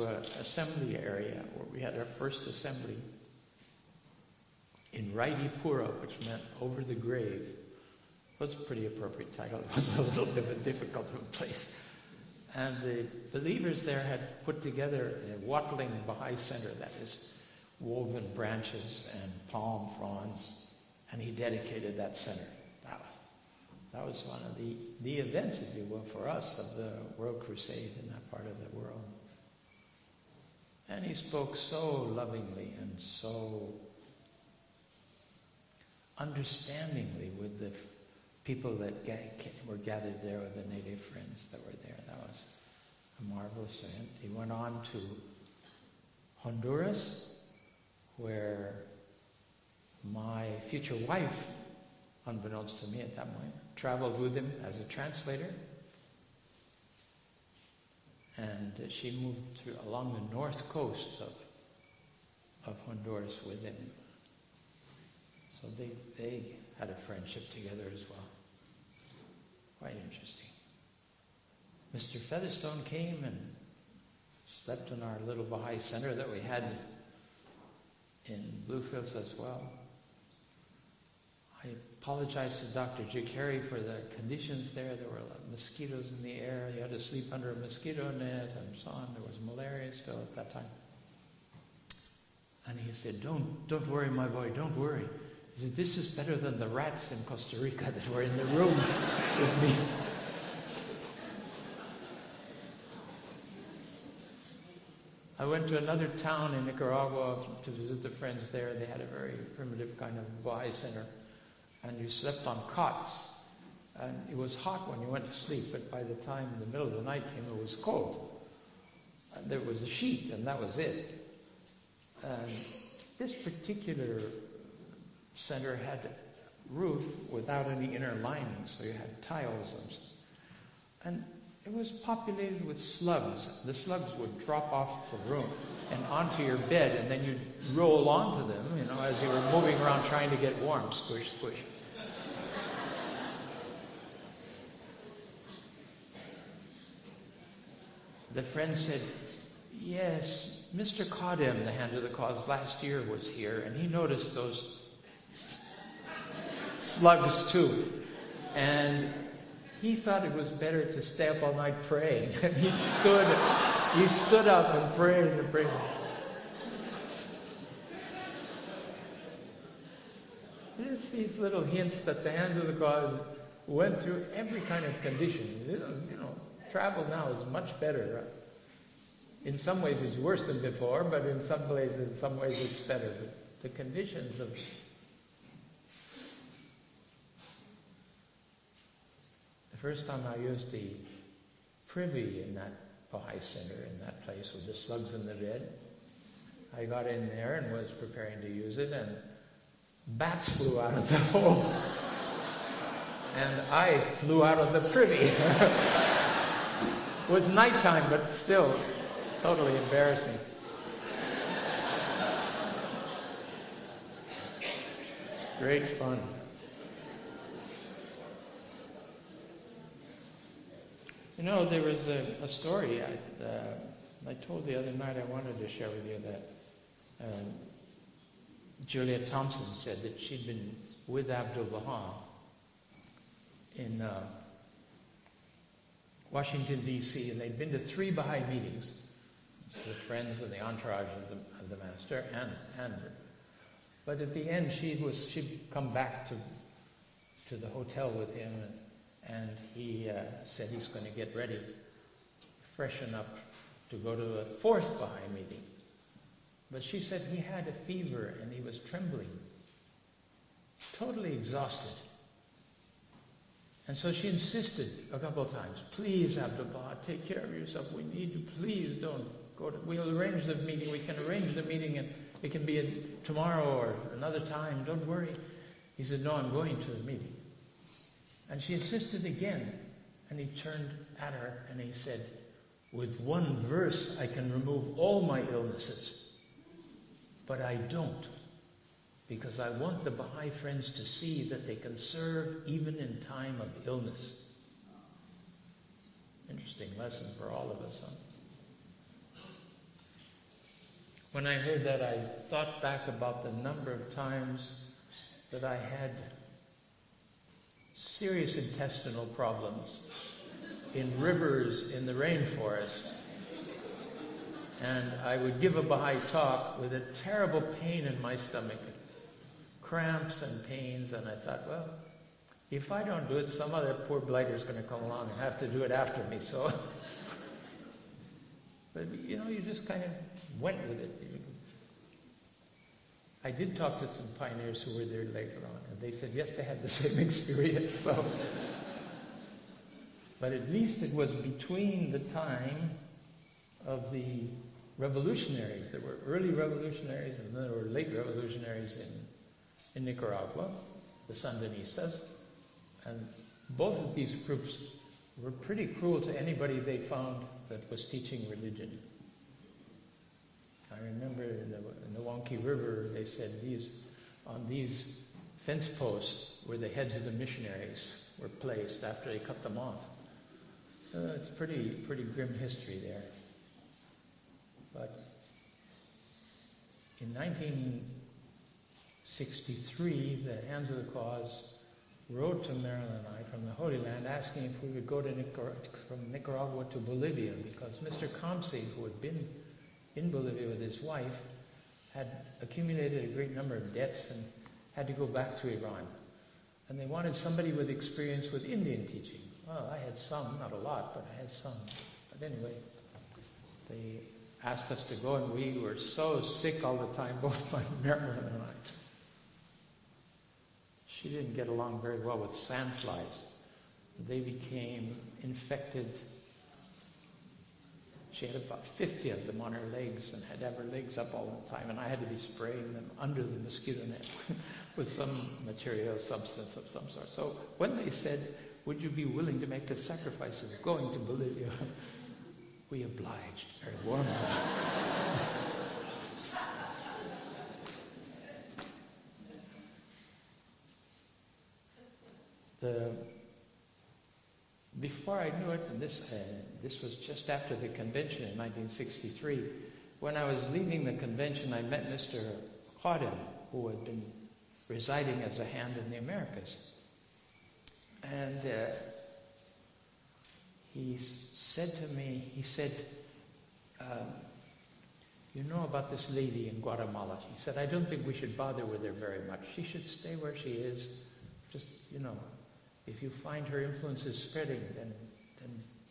an assembly area where we had our first assembly in Raidipura, which meant over the grave. It was a pretty appropriate title. It was a little bit of a difficult place. And the believers there had put together a Watling Baha'i center, that is woven branches and palm fronds, and he dedicated that center. That was one of the events, if you will, for us of the World Crusade in that part of the world. And he spoke so lovingly and so understandingly with the people that were gathered there, with the native friends that were there. That was a marvelous event. He went on to Honduras, where my future wife, unbeknownst to me at that point, traveled with him as a translator. And she moved along the north coast of Honduras with him. So they had a friendship together as well. Quite interesting. Mr. Featherstone came and slept in our little Baha'i center that we had in Bluefields as well. I apologized to Dr. G. Carey for the conditions there. There were mosquitoes in the air. You had to sleep under a mosquito net and so on. There was malaria still at that time. And he said, don't worry, my boy, don't worry. He said, this is better than the rats in Costa Rica that were in the room with me. I went to another town in Nicaragua to visit the friends there. They had a very primitive kind of Baha'i center. And you slept on cots. And it was hot when you went to sleep, but by the time the middle of the night came, it was cold. And there was a sheet, and that was it. And this particular center had a roof without any inner lining, so you had tiles. And it was populated with slugs. The slugs would drop off the room and onto your bed, and then you'd roll onto them, as you were moving around trying to get warm. Squish, squish. The friend said, yes, Mr. Qadim, the hand of the cause, last year was here, and he noticed those slugs too. And he thought it was better to stay up all night praying. And he stood up and prayed and prayed. Just these little hints that the hands of the cause went through every kind of condition. Travel now is much better. In some ways it's worse than before, but in some ways it's better. But the conditions of the first time I used the privy in that Baha'i center, in that place with the slugs in the bed, I got in there and was preparing to use it, and bats flew out of the hole. And I flew out of the privy. It was nighttime, but still totally embarrassing. Great fun. There was a story I told the other night I wanted to share with you that Julia Thompson said that she'd been with Abdu'l-Baha in Washington, D.C., and they'd been to 3 Baha'i meetings, the friends and the entourage of the master, and but at the end she'd come back to the hotel with him, and he said he's going to get ready, freshen up to go to the 4th Baha'i meeting. But she said he had a fever and he was trembling, totally exhausted. And so she insisted a couple of times, please, Abdu'l-Baha, take care of yourself. We need you. Please don't go we'll arrange the meeting. We can arrange the meeting and it can be tomorrow or another time. Don't worry. He said, no, I'm going to the meeting. And she insisted again. And he turned at her and he said, with one verse I can remove all my illnesses. But I don't. Because I want the Baha'i friends to see that they can serve even in time of illness. Interesting lesson for all of us, huh? When I heard that, I thought back about the number of times that I had serious intestinal problems in rivers in the rainforest. And I would give a Baha'i talk with a terrible pain in my stomach, cramps and pains, and I thought, well, if I don't do it, some other poor blighter is going to come along and have to do it after me. So, but you just kind of went with it. I did talk to some pioneers who were there later on, and they said yes, they had the same experience. So, but at least it was between the time of the revolutionaries. There were early revolutionaries, and then there were late revolutionaries in Nicaragua, the Sandinistas, and both of these groups were pretty cruel to anybody they found that was teaching religion. I remember in the Wanki River, they said on these fence posts where the heads of the missionaries were placed after they cut them off. It's pretty grim history there. But in 1963, the Hands of the Cause wrote to Marilyn and I from the Holy Land asking if we would go to from Nicaragua to Bolivia, because Mr. Kamsi, who had been in Bolivia with his wife, had accumulated a great number of debts and had to go back to Iran. And they wanted somebody with experience with Indian teaching. Well, I had some, not a lot, but I had some. But anyway, asked us to go, and we were so sick all the time, both my Marilyn and I. She didn't get along very well with sandflies. They became infected. She had about 50 of them on her legs and had to have her legs up all the time, and I had to be spraying them under the mosquito net with some material, substance of some sort. So when they said, would you be willing to make the sacrifice of going to Bolivia, we obliged very warmly. Before I knew it, and this was just after the convention in 1963, when I was leaving the convention, I met Mr. Khadim, who had been residing as a hand in the Americas. And he said to me, you know about this lady in Guatemala? He said, I don't think we should bother with her very much. She should stay where she is. Just, if you find her influence is spreading,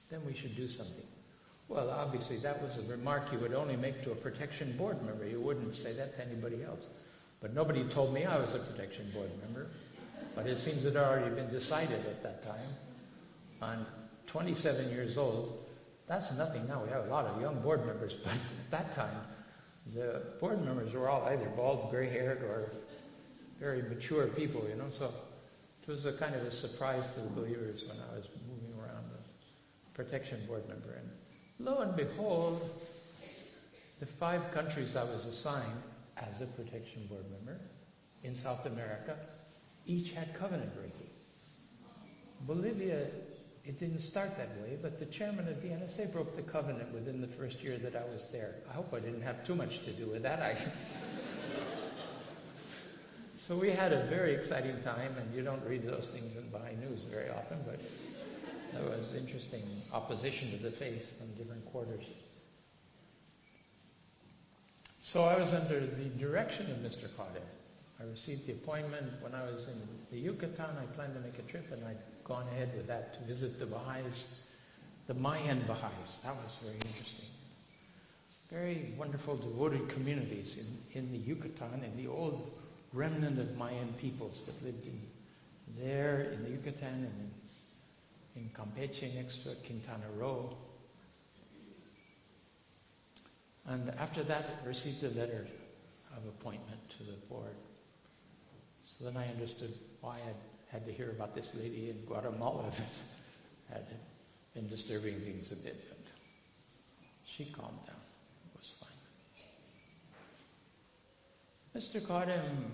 then we should do something. Well, obviously, that was a remark you would only make to a protection board member. You wouldn't say that to anybody else. But nobody told me I was a protection board member. But it seems it had already been decided at that time. I'm 27 years old. That's nothing now. We have a lot of young board members. But at that time, the board members were all either bald, gray-haired, or very mature people, So it was a kind of a surprise to the believers when I was moving around as protection board member. And lo and behold, the 5 countries I was assigned as a protection board member in South America, each had covenant breaking. Bolivia, it didn't start that way, but the chairman of the NSA broke the covenant within the first year that I was there. I hope I didn't have too much to do with that. So we had a very exciting time, and you don't read those things in Baha'i news very often, but that was interesting opposition to the faith from different quarters. So I was under the direction of Mr. Khadim. I received the appointment when I was in the Yucatan. I planned to make a trip, and I'd gone ahead with that to visit the Baha'is, the Mayan Baha'is. That was very interesting. Very wonderful, devoted communities in the Yucatan, in the old remnant of Mayan peoples that lived there in the Yucatan and in Campeche next to Quintana Roo. And after that, I received a letter of appointment to the board. So then I understood why I had to hear about this lady in Guatemala that had been disturbing things a bit. But she calmed down. It was fine. Mr. Khadim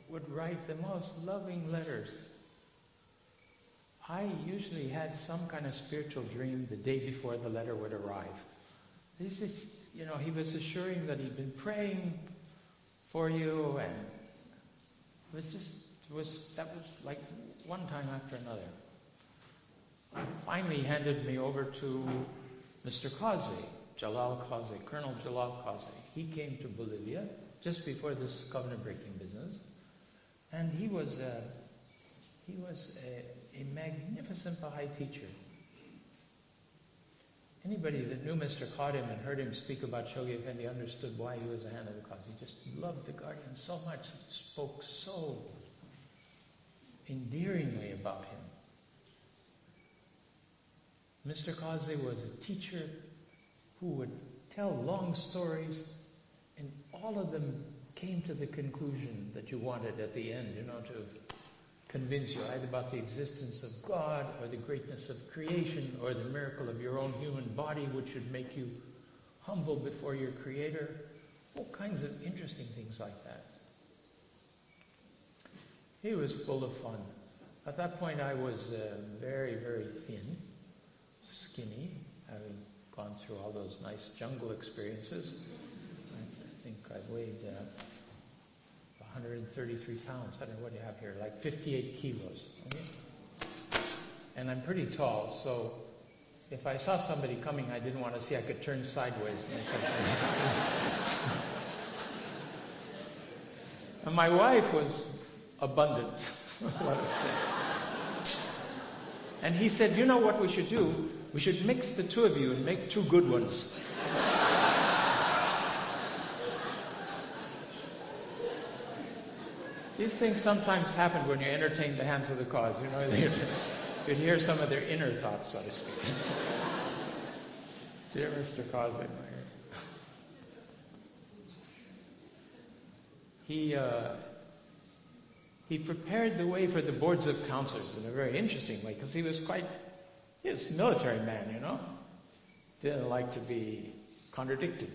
would write the most loving letters. I usually had some kind of spiritual dream the day before the letter would arrive. He was assuring that he'd been praying for you, and that was like one time after another. Finally, he handed me over to Mr. Kazi, Jalal Kazi, Colonel Jalal Kazi. He came to Bolivia just before this covenant-breaking business, and he was a magnificent Baha'i teacher. Anybody that knew Mr. Khadim and heard him speak about Shoghi Effendi understood why he was a hand of the cause. He just loved the Guardian so much. He spoke so endearingly about him. Mr. Kazi was a teacher who would tell long stories, and all of them came to the conclusion that you wanted at the end, to convince you either about the existence of God or the greatness of creation or the miracle of your own human body, which should make you humble before your Creator. All kinds of interesting things like that. He was full of fun. At that point, I was very, very thin, skinny, having gone through all those nice jungle experiences. I think I weighed 133 pounds. I don't know what you have here, like 58 kilos. Okay? And I'm pretty tall, so if I saw somebody coming I didn't want to see, I could turn sideways. And my wife was abundant, let us say. And he said, you know what we should do? We should mix the two of you and make two good ones. These things sometimes happen when you entertain the hands of the cause. You know, you'd hear some of their inner thoughts, so to speak. Dear Mr. Cause, I admire. He prepared the way for the boards of counselors in a very interesting way, because he was a military man, you know. Didn't like to be contradicted.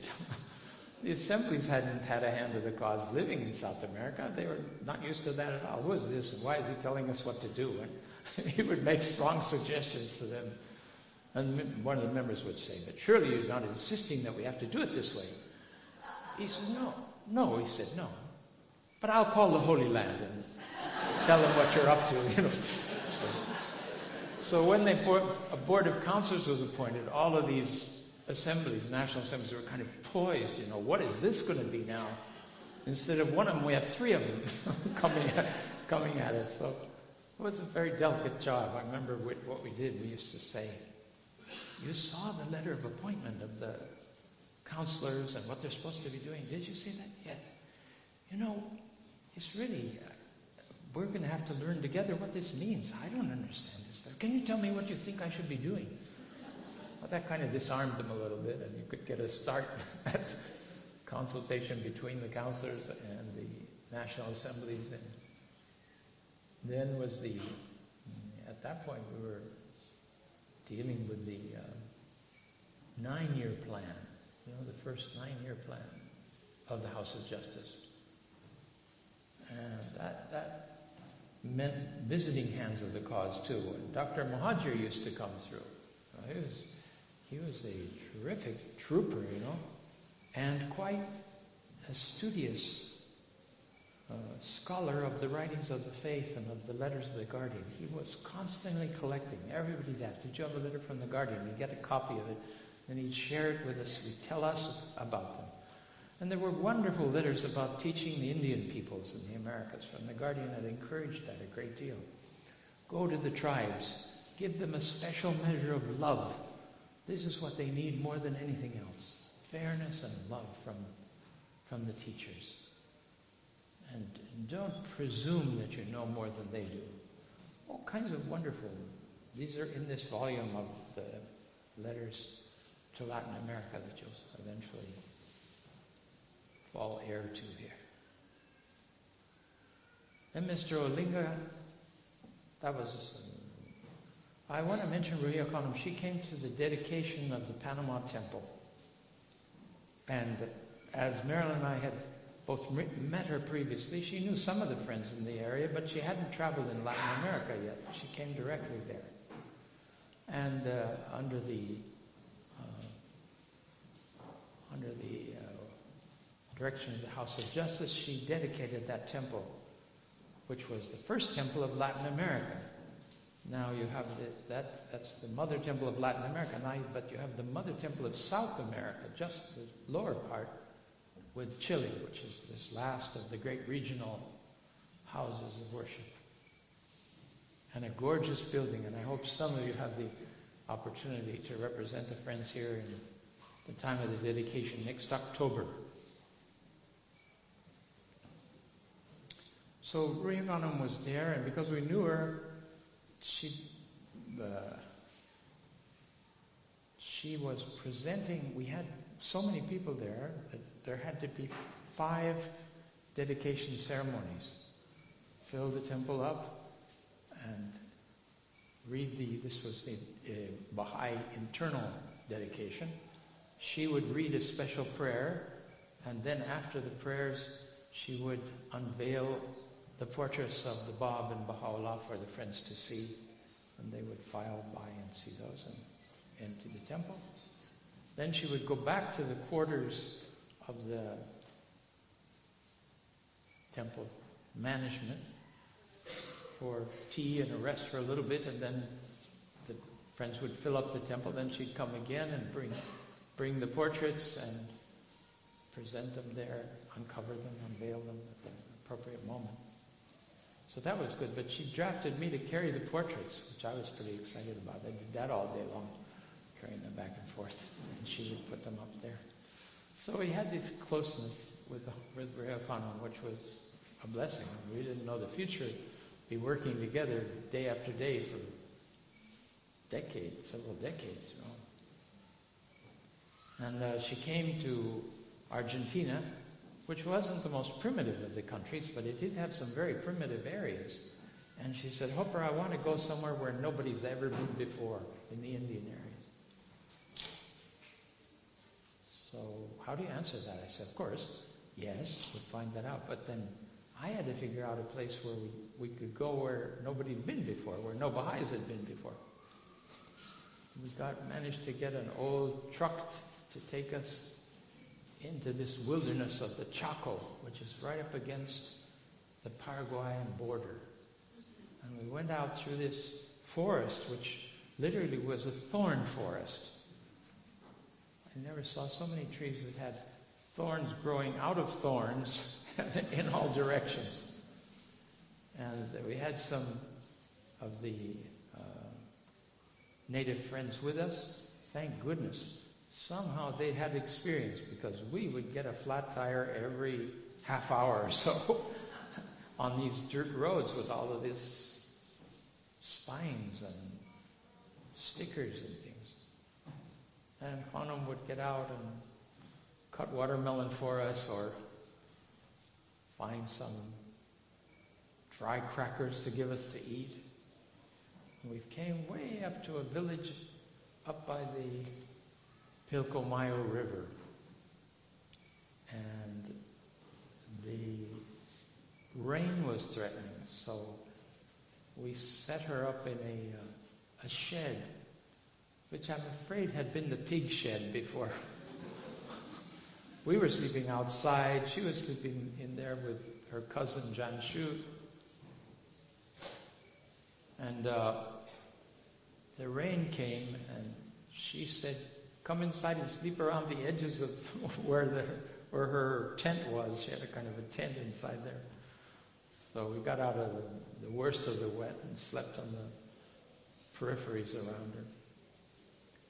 The assemblies hadn't had a hand of the cause living in South America. They were not used to that at all. Who is this and why is he telling us what to do? And he would make strong suggestions to them. And one of the members would say, but surely you're not insisting that we have to do it this way. He said, no. No, he said, no. But I'll call the Holy Land and tell them what you're up to, you know. So when a board of counselors was appointed, all of these assemblies, national assemblies, were kind of poised, you know, what is this going to be now? Instead of one of them, we have three of them coming at us. So it was a very delicate job. I remember what we did. We used to say, you saw the letter of appointment of the counselors and what they're supposed to be doing. Did you see that? Yes. You know, it's really, we're going to have to learn together what this means. I don't understand this stuff. Can you tell me what you think I should be doing? Well, that kind of disarmed them a little bit, and you could get a start at consultation between the counselors and the national assemblies. And then was at that point we were dealing with the 9-year plan, you know, the first 9-year plan of the House of Justice. And that meant visiting hands of the cause too. And Dr. Mohajir used to come through. He was a terrific trooper, you know, and quite a studious scholar of the writings of the faith and of the letters of the Guardian. He was constantly collecting. Everybody'd ask, did you have a letter from the Guardian? He'd get a copy of it, and he'd share it with us. He'd tell us about them. And there were wonderful letters about teaching the Indian peoples in the Americas from the Guardian that encouraged that a great deal. Go to the tribes. Give them a special measure of love. This is what they need more than anything else. Fairness and love from the teachers. And don't presume that you know more than they do. All kinds of wonderful. These are in this volume of the letters to Latin America that you'll eventually fall heir to here. And Mr. Olinga, that was... I want to mention Ruia Khanum. She came to the dedication of the Panama Temple. And as Marilyn and I had both met her previously, she knew some of the friends in the area, but she hadn't traveled in Latin America yet. She came directly there. And under the direction of the House of Justice, she dedicated that temple, which was the first temple of Latin America. Now you have that's the mother temple of Latin America, but you have the mother temple of South America, just the lower part, with Chile, which is this last of the great regional houses of worship. And a gorgeous building, and I hope some of you have the opportunity to represent the friends here in the time of the dedication next October. So Ruia Khanum was there, and because we knew her, she was presenting. We had so many people there that there had to be 5 dedication ceremonies. Fill the temple up and read this was the Baha'i internal dedication. She would read a special prayer, and then after the prayers, she would unveil the portraits of the Bab and Baha'u'llah for the friends to see, and they would file by and see those and into the temple. Then she would go back to the quarters of the temple management for tea and a rest for a little bit, and then the friends would fill up the temple. Then she'd come again and bring the portraits and present them there, uncover them, unveil them at the appropriate moment. So that was good, but she drafted me to carry the portraits, which I was pretty excited about. I did that all day long, carrying them back and forth, and she would put them up there. So we had this closeness with Ruia Khanum, which was a blessing. We didn't know the future. Be working together day after day for decades, several decades, And she came to Argentina, which wasn't the most primitive of the countries, but it did have some very primitive areas. And she said, Hopper, I want to go somewhere where nobody's ever been before, in the Indian areas. So how do you answer that? I said, of course, yes, we'd find that out. But then I had to figure out a place where we could go where nobody'd been before, where no Baha'is had been before. We managed to get an old truck to take us into this wilderness of the Chaco, which is right up against the Paraguayan border. And we went out through this forest, which literally was a thorn forest. I never saw so many trees that had thorns growing out of thorns in all directions. And we had some of the native friends with us. Thank goodness. Somehow they had experience, because we would get a flat tire every half hour or so on these dirt roads with all of these spines and stickers and things. And Khanum would get out and cut watermelon for us, or find some dry crackers to give us to eat. And we came way up to a village up by the Pilcomayo River. And the rain was threatening, so we set her up in a shed, which I'm afraid had been the pig shed before. We were sleeping outside. She was sleeping in there with her cousin Janshu. And the rain came, and she said, come inside and sleep around the edges of where her tent was. She had a kind of a tent inside there. So we got out of the worst of the wet and slept on the peripheries around her.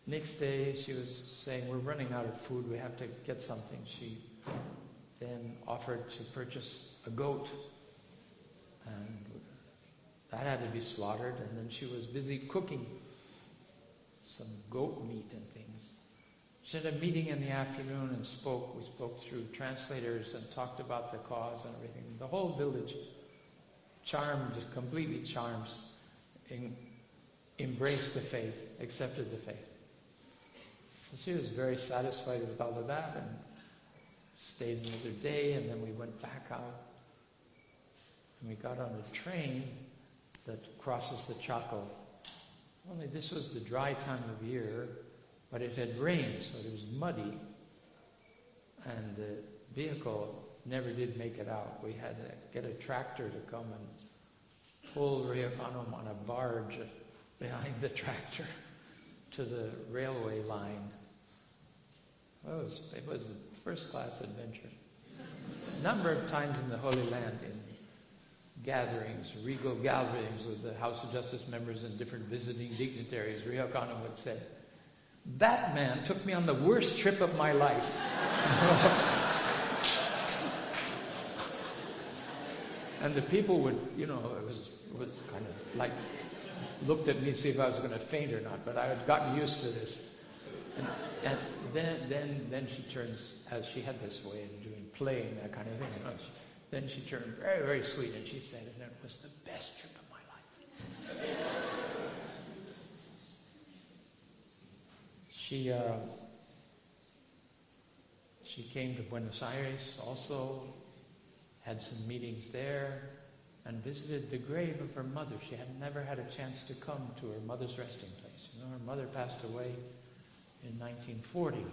Next day, she was saying, we're running out of food, we have to get something. She then offered to purchase a goat, and that had to be slaughtered, and then she was busy cooking some goat meat and things. She had a meeting in the afternoon and spoke. We spoke through translators and talked about the cause and everything. The whole village, completely charmed, embraced the faith, accepted the faith. So she was very satisfied with all of that and stayed another day, and then we went back out. And we got on a train that crosses the Chaco. Only this was the dry time of year, but it had rained, so it was muddy. And the vehicle never did make it out. We had to get a tractor to come and pull Riacanum on a barge behind the tractor to the railway line. It was a first-class adventure. A number of times in the Holy Land, in gatherings, regal gatherings with the House of Justice members and different visiting dignitaries, Riacanum would say, that man took me on the worst trip of my life. And the people would, it was kind of like, looked at me to see if I was going to faint or not, but I had gotten used to this. And then she turns, as she had this way of playing that kind of thing. Then she turned very, very sweet, and she said, and it was the best trip of my life. She came to Buenos Aires also, had some meetings there, and visited the grave of her mother. She had never had a chance to come to her mother's resting place. Her mother passed away in 1940,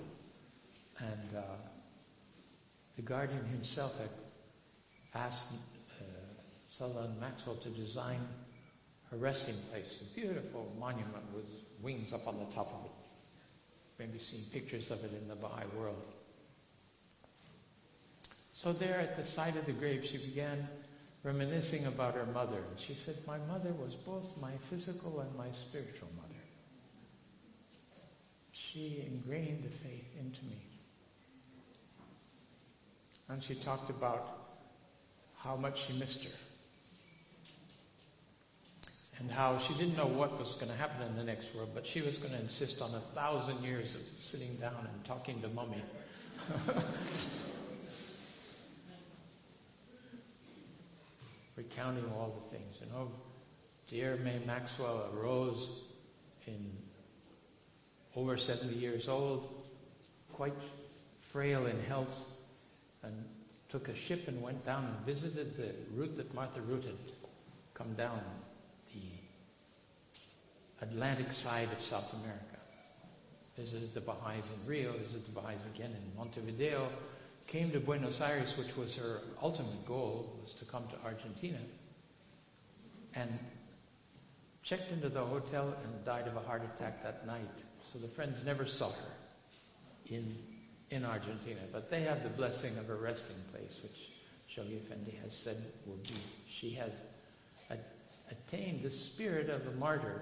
and the guardian himself had asked Sutherland Maxwell to design her resting place, a beautiful monument with wings up on the top of it. Maybe seen pictures of it in the Baha'i world. So there at the side of the grave, she began reminiscing about her mother. And she said, my mother was both my physical and my spiritual mother. She ingrained the faith into me. And she talked about how much she missed her. And how she didn't know what was going to happen in the next world, but she was going to insist on 1,000 years of sitting down and talking to Mummy. Recounting all the things. Dear May Maxwell arose in over 70 years old, quite frail in health, and took a ship and went down and visited the route that Martha Root had come down, the Atlantic side of South America. Visited the Baha'is in Rio, visited the Baha'is again in Montevideo, came to Buenos Aires, which was her ultimate goal, was to come to Argentina, and checked into the hotel and died of a heart attack that night. So the friends never saw her in Argentina, but they have the blessing of a resting place, which Shoghi Effendi has said will be. She has attained the spirit of a martyr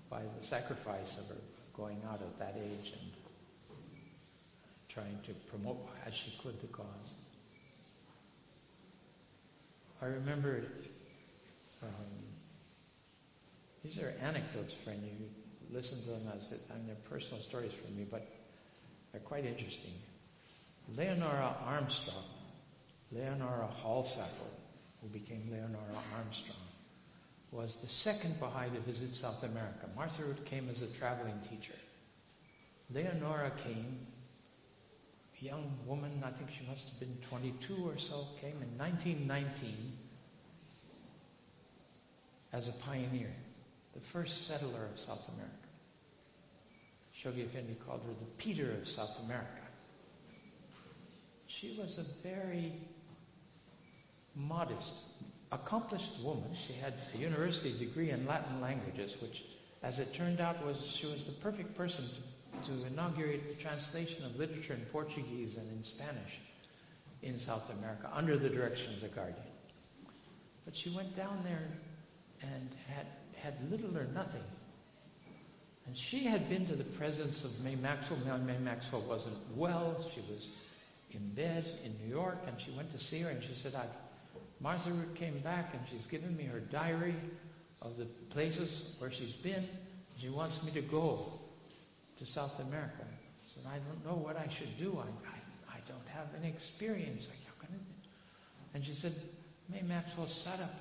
by the sacrifice of her going out at that age and trying to promote as she could the cause. I remember, these are anecdotes, friend. You listen to them as they're personal stories from me, but they're quite interesting. Leonora Armstrong, Leonora Hallsappel, who became Leonora Armstrong, was the second Baha'i to visit South America. Martha Root came as a traveling teacher. Leonora came, a young woman, I think she must have been 22 or so, came in 1919 as a pioneer, the first settler of South America. Shoghi Effendi called her the Peter of South America. She was a very modest, accomplished woman. She had a university degree in Latin languages, which, as it turned out, she was the perfect person to inaugurate the translation of literature in Portuguese and in Spanish in South America, under the direction of the Guardian. But she went down there and had little or nothing. And she had been to the presence of May Maxwell. May Maxwell wasn't well. She was in bed in New York, and she went to see her, and she said, Martha Root came back, and she's given me her diary of the places where she's been. She wants me to go to South America. I said, I don't know what I should do. I don't have any experience. How can I do? And she said, May Maxwell sat up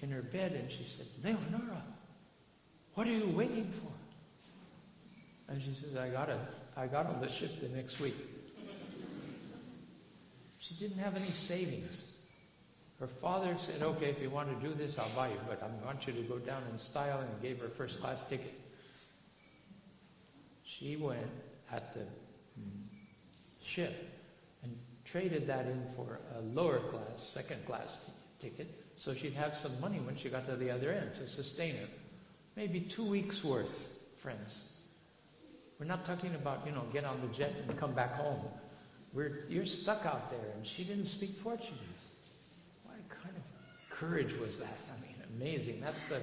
in her bed, and she said, Leonora, what are you waiting for? And she says, I got on the ship the next week. She didn't have any savings. Her father said, okay, if you want to do this, I'll buy you, but I want you to go down in style, and gave her a first-class ticket. She went at the ship and traded that in for a lower class, second-class ticket, so she'd have some money when she got to the other end to sustain her. Maybe 2 weeks' worth, friends. We're not talking about, get on the jet and come back home. You're stuck out there, and she didn't speak Portuguese. What kind of courage was that? I mean, amazing. That's the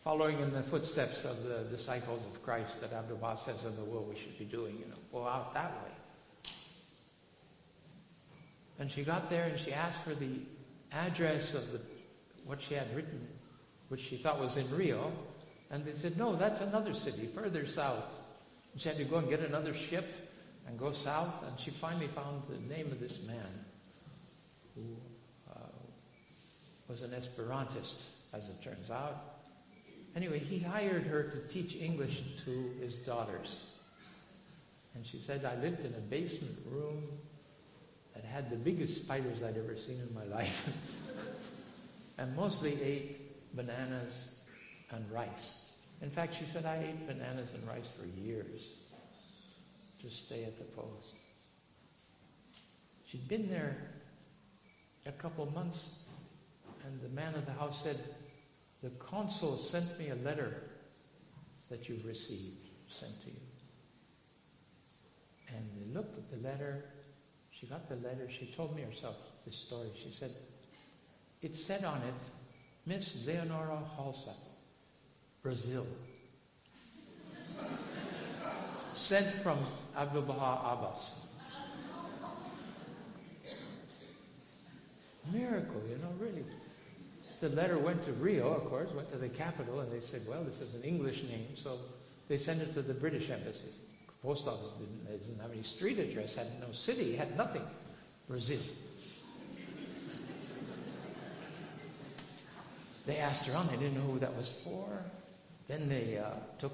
following in the footsteps of the disciples of Christ that Abdu'l-Baha says in the will we should be doing, go out that way. And she got there, and she asked for the address of what she had written, which she thought was in Rio, and they said, no, that's another city, further south. And she had to go and get another ship and go south, and she finally found the name of this man who was an Esperantist, as it turns out. Anyway, he hired her to teach English to his daughters. And she said, I lived in a basement room that had the biggest spiders I'd ever seen in my life. And mostly ate bananas and rice. In fact, she said, I ate bananas and rice for years to stay at the post. She'd been there a couple of months, and the man of the house said, the consul sent me a letter that you've received, sent to you. And they looked at the letter. She got the letter. She told me herself this story. She said, it said on it, Miss Leonora Hallsappel, Brazil. Sent from Abdu'l-Baha Abbas. Miracle, really. The letter went to Rio, of course, went to the capital, and they said, well, this is an English name, so they sent it to the British embassy. The post office didn't have any street address, had no city, had nothing. Brazil. They asked around, they didn't know who that was for. Then they took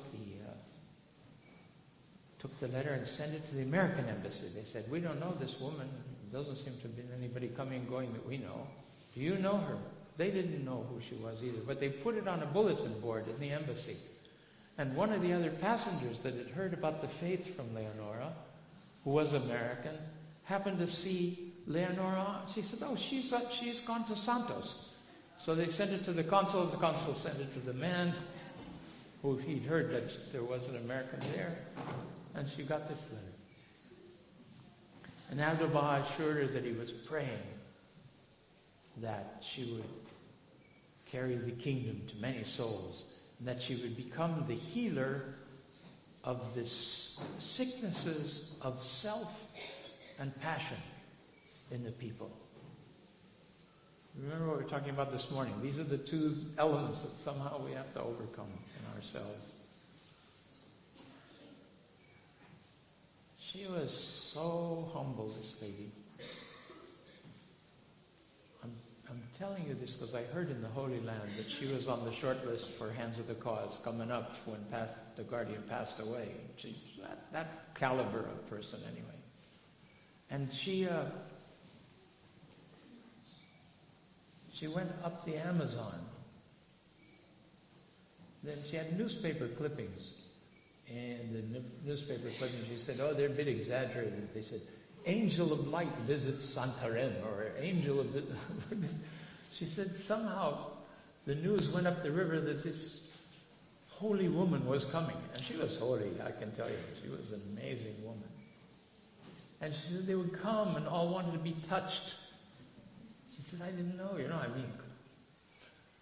the letter and sent it to the American embassy. They said, we don't know this woman. There doesn't seem to have been anybody coming and going that we know. Do you know her? They didn't know who she was either, but they put it on a bulletin board in the embassy. And one of the other passengers that had heard about the faith from Leonora, who was American, happened to see Leonora. She said, oh, she's gone to Santos. So they sent it to the consul. The consul sent it to the man who he'd heard that there was an American there. And she got this letter. And Abdu'l-Baha assured her that he was praying that she would carry the kingdom to many souls, and that she would become the healer of the sicknesses of self and passion in the people. Remember what we were talking about this morning. These are the two elements that somehow we have to overcome in ourselves. She was so humble, this lady. I'm telling you this because I heard in the Holy Land that she was on the short list for Hands of the Cause coming up when the Guardian passed away. She's that caliber of person anyway. And she went up the Amazon. Then she had newspaper clippings. And the newspaper clippings, she said, oh, they're a bit exaggerated. They said, Angel of Light visits Santarém, or Angel of... She said somehow the news went up the river that this holy woman was coming. And she was holy, I can tell you. She was an amazing woman. And she said they would come and all wanted to be touched. She said, I didn't know,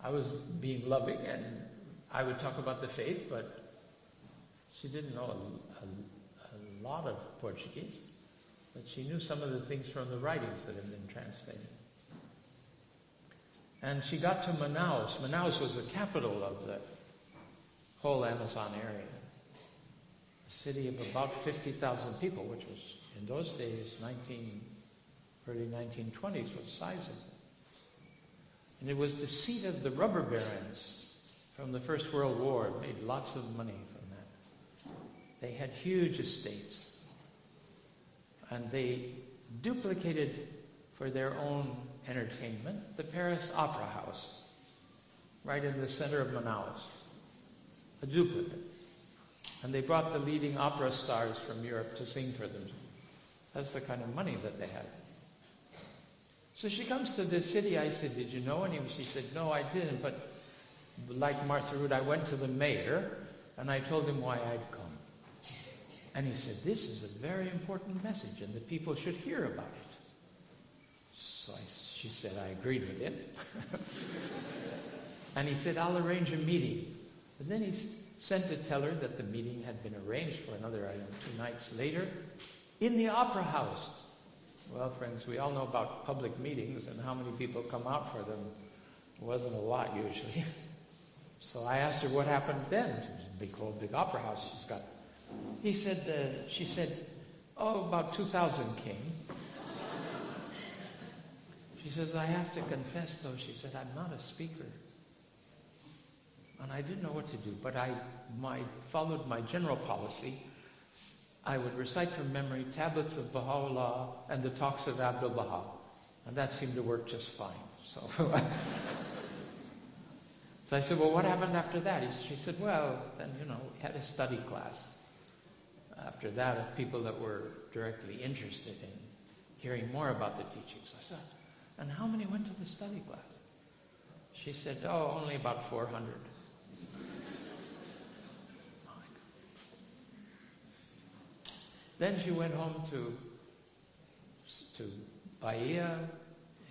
I was being loving and I would talk about the faith, but she didn't know a lot of Portuguese. But she knew some of the things from the writings that had been translated. And she got to Manaus. Manaus was the capital of the whole Amazon area. A city of about 50,000 people, which was, in those days, early 1920s, was sizable. And it was the seat of the rubber barons from the First World War. Made lots of money from that. They had huge estates. And they duplicated for their own entertainment the Paris Opera House, right in the center of Manaus. A duplicate. And they brought the leading opera stars from Europe to sing for them. That's the kind of money that they had. So she comes to this city. I said, did you know anyone? She said, no, I didn't. But like Martha Root, I went to the mayor and I told him why I'd come. And he said, this is a very important message and the people should hear about it. So she said, I agreed with it. And he said, I'll arrange a meeting. And then he sent to tell her that the meeting had been arranged for another, 2 nights later, in the opera house. Well, friends, we all know about public meetings and how many people come out for them. It wasn't a lot usually. So I asked her what happened then. It was a big opera house she's got. She said, oh, about 2,000 came. She says, I have to confess though, she said, I'm not a speaker. And I didn't know what to do, but I followed my general policy. I would recite from memory tablets of Baha'u'llah and the talks of Abdu'l-Baha. And that seemed to work just fine. So I said, well, what happened after that? She said, well, then, we had a study class. After that, of people that were directly interested in hearing more about the teachings. I said, and how many went to the study class? She said, oh, only about 400. Then she went home to Bahia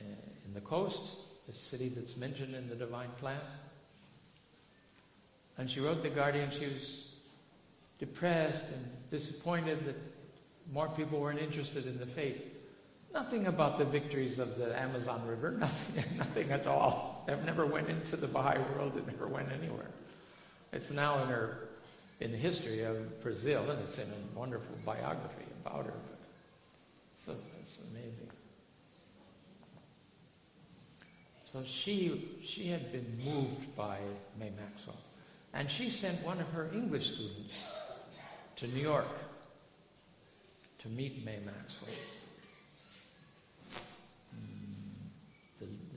in the coast, the city that's mentioned in the Divine Plan. And she wrote the Guardian. She was depressed and disappointed that more people weren't interested in the faith. Nothing about the victories of the Amazon River, nothing at all. It never went into the Baha'i world, it never went anywhere. It's now in the history of Brazil, and it's in a wonderful biography about her. So it's amazing. So she had been moved by May Maxwell. And she sent one of her English students to New York to meet May Maxwell.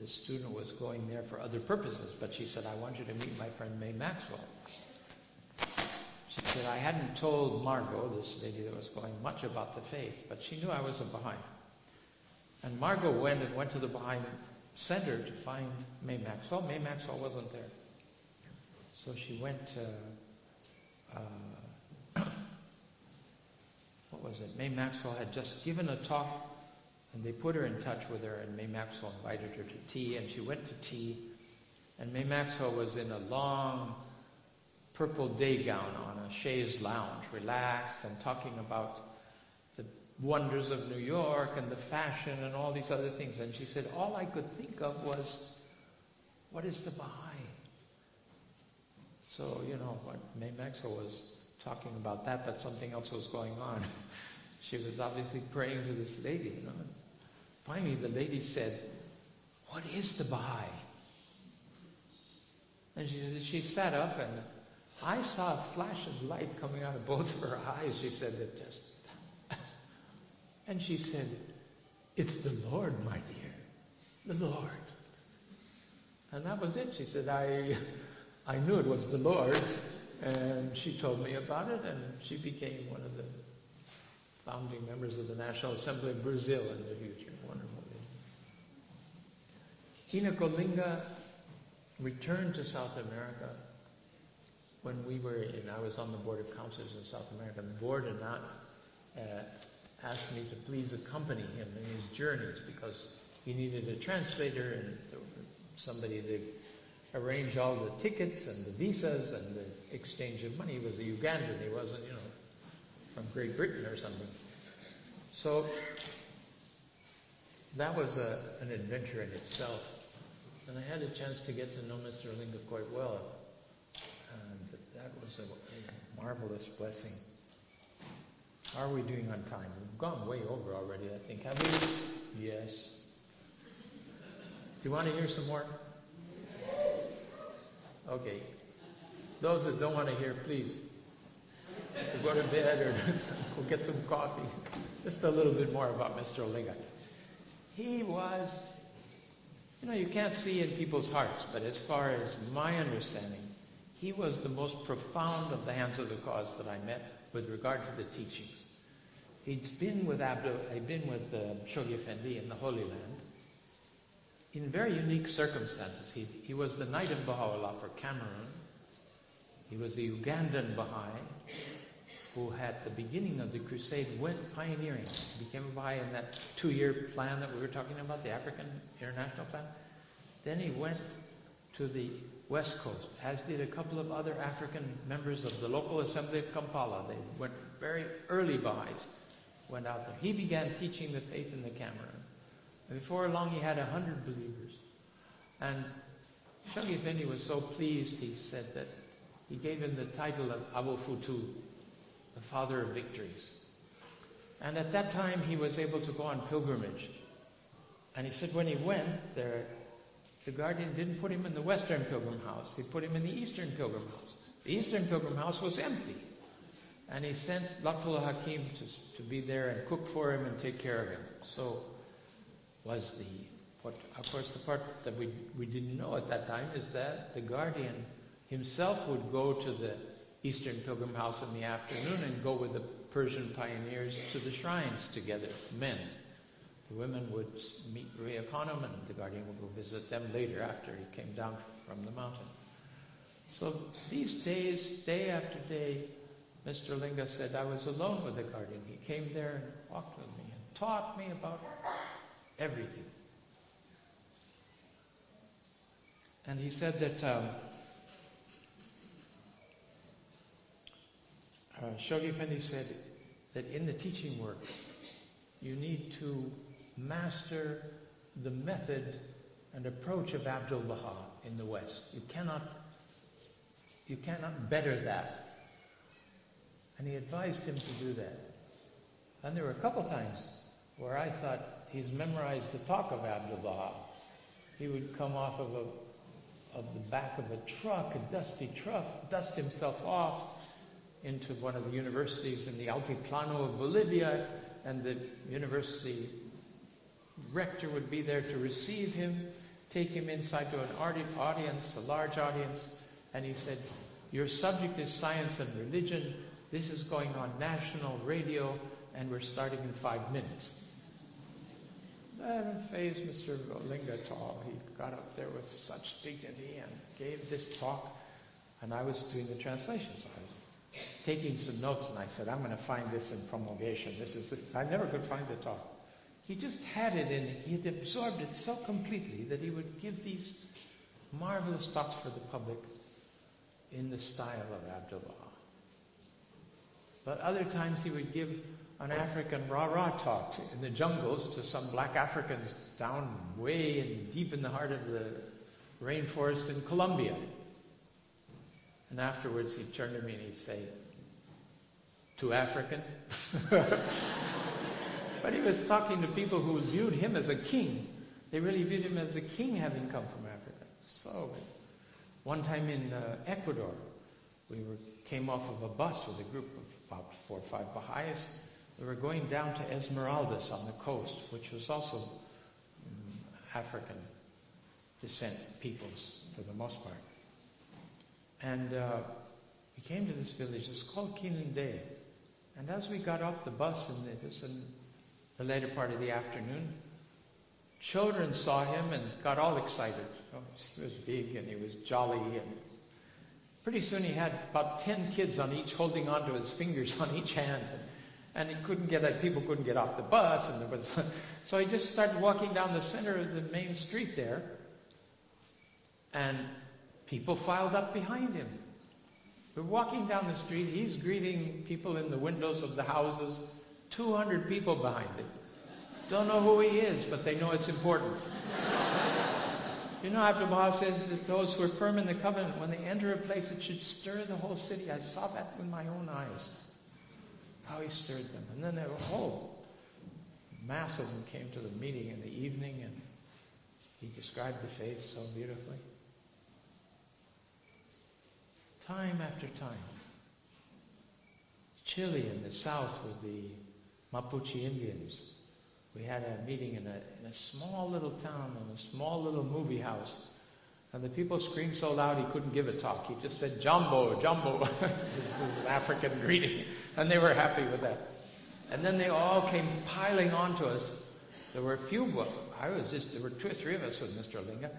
The student was going there for other purposes, but she said, I want you to meet my friend May Maxwell. She said, I hadn't told Margot, this lady that was going, much about the faith, but she knew I was a Baha'i. And Margot went to the Baha'i Center to find May Maxwell. May Maxwell wasn't there. So she went to, what was it? May Maxwell had just given a talk, and they put her in touch with her, and May Maxwell invited her to tea, and she went to tea, and May Maxwell was in a long purple day gown on a chaise lounge, relaxed and talking about the wonders of New York and the fashion and all these other things. And she said, all I could think of was, what is the Baha'i? So, what May Maxwell was talking about that, but something else was going on. She was obviously praying to this lady, And finally, the lady said, what is the Baha'i? And she sat up, and I saw a flash of light coming out of both of her eyes. She said, and she said, it's the Lord, my dear, the Lord. And that was it. She said, I knew it was the Lord, and she told me about it, and she became one of the founding members of the National Assembly of Brazil in the future. Wonderful. Hinakolinga returned to South America when I was on the board of counselors in South America. The board had not asked me to please accompany him in his journeys because he needed a translator and somebody to arrange all the tickets and the visas and the exchange of money. He was a Ugandan. He wasn't, from Great Britain or something. So that was an adventure in itself. And I had a chance to get to know Mr. Linga quite well. And that was a marvelous blessing. How are we doing on time? We've gone way over already, I think. Have we? Yes. Do you want to hear some more? Okay. Those that don't want to hear, please. We'll go to bed or we'll get some coffee. Just a little bit more about Mr. Olinga. He was, you can't see in people's hearts, but as far as my understanding, he was the most profound of the hands of the cause that I met with regard to the teachings. He'd been with Shoghi Effendi in the Holy Land in very unique circumstances. He was the Knight of Baha'u'llah for Cameroon. He was a Ugandan Baha'i who at the beginning of the crusade went pioneering, became a Baha'i in that 2-year plan that we were talking about, the African International Plan. Then he went to the West Coast, as did a couple of other African members of the local assembly of Kampala. They went very early Baha'is, went out there. He began teaching the faith in the Cameroon. And before long he had 100 believers. And Shoghi Effendi was so pleased, he said that he gave him the title of Abu Futu, the father of victories. And at that time he was able to go on pilgrimage. And he said when he went there, the guardian didn't put him in the Western Pilgrim House. He put him in the Eastern Pilgrim House. The Eastern Pilgrim House was empty. And he sent Lutfullah Hakim to be there and cook for him and take care of him. So was of course the part that we didn't know at that time is that the guardian himself would go to the Eastern Pilgrim House in the afternoon and go with the Persian pioneers to the shrines together, men. The women would meet Rhea Khanum and the guardian would go visit them later after he came down from the mountain. So these days, day after day, Mr. Linga said, I was alone with the guardian. He came there and walked with me and taught me about everything. And he said that Shoghi Effendi said that in the teaching work, you need to master the method and approach of Abdu'l-Baha in the West. You cannot better that. And he advised him to do that. And there were a couple times where I thought he's memorized the talk of Abdu'l-Baha. He would come off of the back of a truck, a dusty truck, dust himself off into one of the universities in the Altiplano of Bolivia, and the university rector would be there to receive him, take him inside to an audience, a large audience, and he said, "Your subject is science and religion. This is going on national radio, and we're starting in 5 minutes." That didn't faze Mr. Linga at all. He got up there with such dignity and gave this talk, and I was doing the translation. So I was taking some notes, and I said, "I'm going to find this in promulgation. I never could find the talk." He just had it in, he had absorbed it so completely that he would give these marvelous talks for the public in the style of Abdu'l-Baha. But other times he would give an African rah-rah talk in the jungles to some black Africans down way and deep in the heart of the rainforest in Colombia. And afterwards he'd turn to me and he'd say, "Too African?" But he was talking to people who viewed him as a king. They really viewed him as a king, having come from Africa. So, one time in Ecuador, we came off of a bus with a group of about 4 or 5 Baha'is. We were going down to Esmeraldas on the coast, which was also African descent peoples for the most part. And we came to this village. It's called Quinindé. And as we got off the bus, and it was in the later part of the afternoon, children saw him and got all excited. Oh, he was big and he was jolly, and pretty soon he had about 10 kids on each, holding on to his fingers on each hand, and he couldn't get people couldn't get off the bus, and so he just started walking down the center of the main street there, and people filed up behind him. We're walking down the street, he's greeting people in the windows of the houses, 200 people behind him. Don't know who he is, but they know it's important. You know, Abdu'l-Baha says that those who are firm in the covenant, when they enter a place, it should stir the whole city. I saw that with my own eyes, how he stirred them. And then a whole mass of them came to the meeting in the evening, and he described the faith so beautifully. Time after time. Chile in the south with the Mapuche Indians. We had a meeting in a small little town, in a small little movie house. And the people screamed so loud he couldn't give a talk. He just said, "Jumbo, Jumbo." This is an African greeting. And they were happy with that. And then they all came piling onto us. There were a few, there were 2 or 3 of us with Mr. Linga.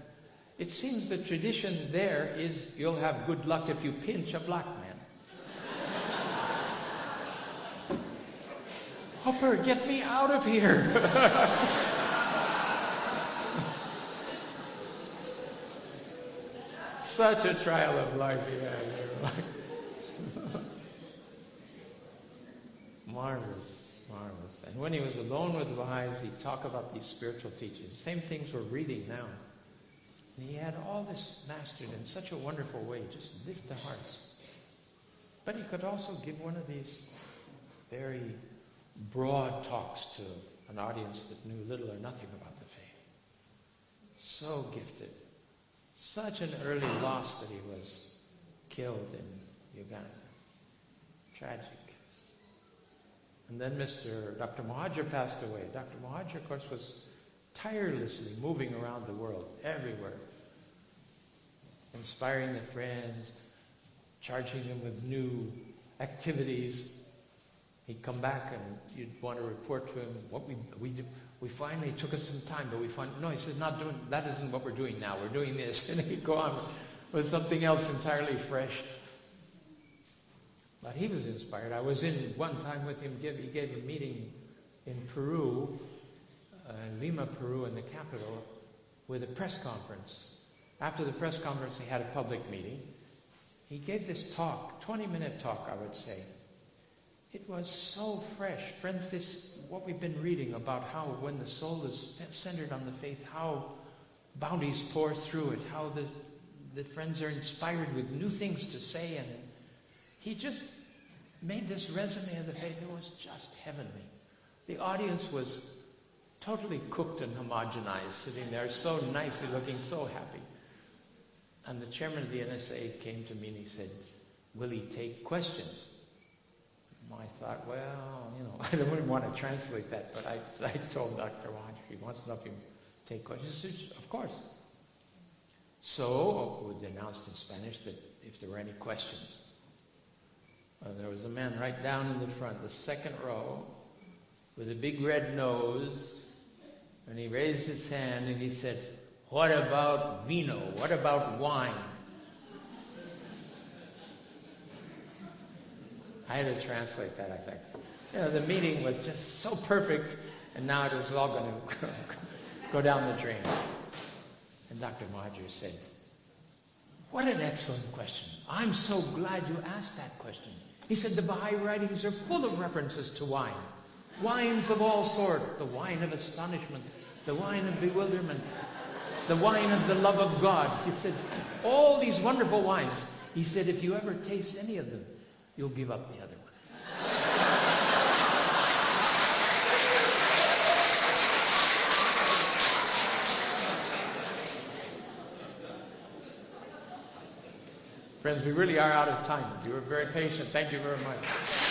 It seems the tradition there is you'll have good luck if you pinch a black man. "Hopper, get me out of here." Such a trial of life he had. Marvelous, marvelous. And when he was alone with the Baha'is, he'd talk about these spiritual teachings. Same things we're reading now. And he had all this mastered in such a wonderful way, just lift the hearts. But he could also give one of these very broad talks to an audience that knew little or nothing about the faith. So gifted. Such an early loss that he was killed in Uganda. Tragic. And then Dr. Muhajir passed away. Dr. Muhajir, of course, was tirelessly moving around the world, everywhere, inspiring the friends, charging them with new activities. He'd come back and you'd want to report to him what we did. We finally took us some time, but no, he says, that isn't what we're doing now. We're doing this. And he'd go on with something else entirely fresh. But he was inspired. I was in one time with him. He gave a meeting in Peru, Lima, Peru, in the capital, with a press conference. After the press conference, he had a public meeting. He gave this talk, 20-minute talk, I would say. It was so fresh. Friends, this what we've been reading about how when the soul is centered on the faith, how bounties pour through it, how the friends are inspired with new things to say. And he just made this resume of the faith. It was just heavenly. The audience was totally cooked and homogenized, sitting there so nicely looking, so happy. And the chairman of the NSA came to me and he said, "Will he take questions?" I thought, well, I don't really want to translate that, but I told Dr. Waj, he wants to know if you take questions. He said, of course. So we announced in Spanish that if there were any questions. There was a man right down in the front, the second row, with a big red nose, and he raised his hand and he said, "What about vino? What about wine?" I had to translate that, I think. The meeting was just so perfect, and now it was all going to go down the drain. And Dr. Mahathir said, "What an excellent question. I'm so glad you asked that question." He said, "The Baha'i writings are full of references to wine. Wines of all sorts. The wine of astonishment, the wine of bewilderment, the wine of the love of God." He said, all these wonderful wines. He said, if you ever taste any of them, you'll give up the other one. Friends, we really are out of time. You were very patient. Thank you very much.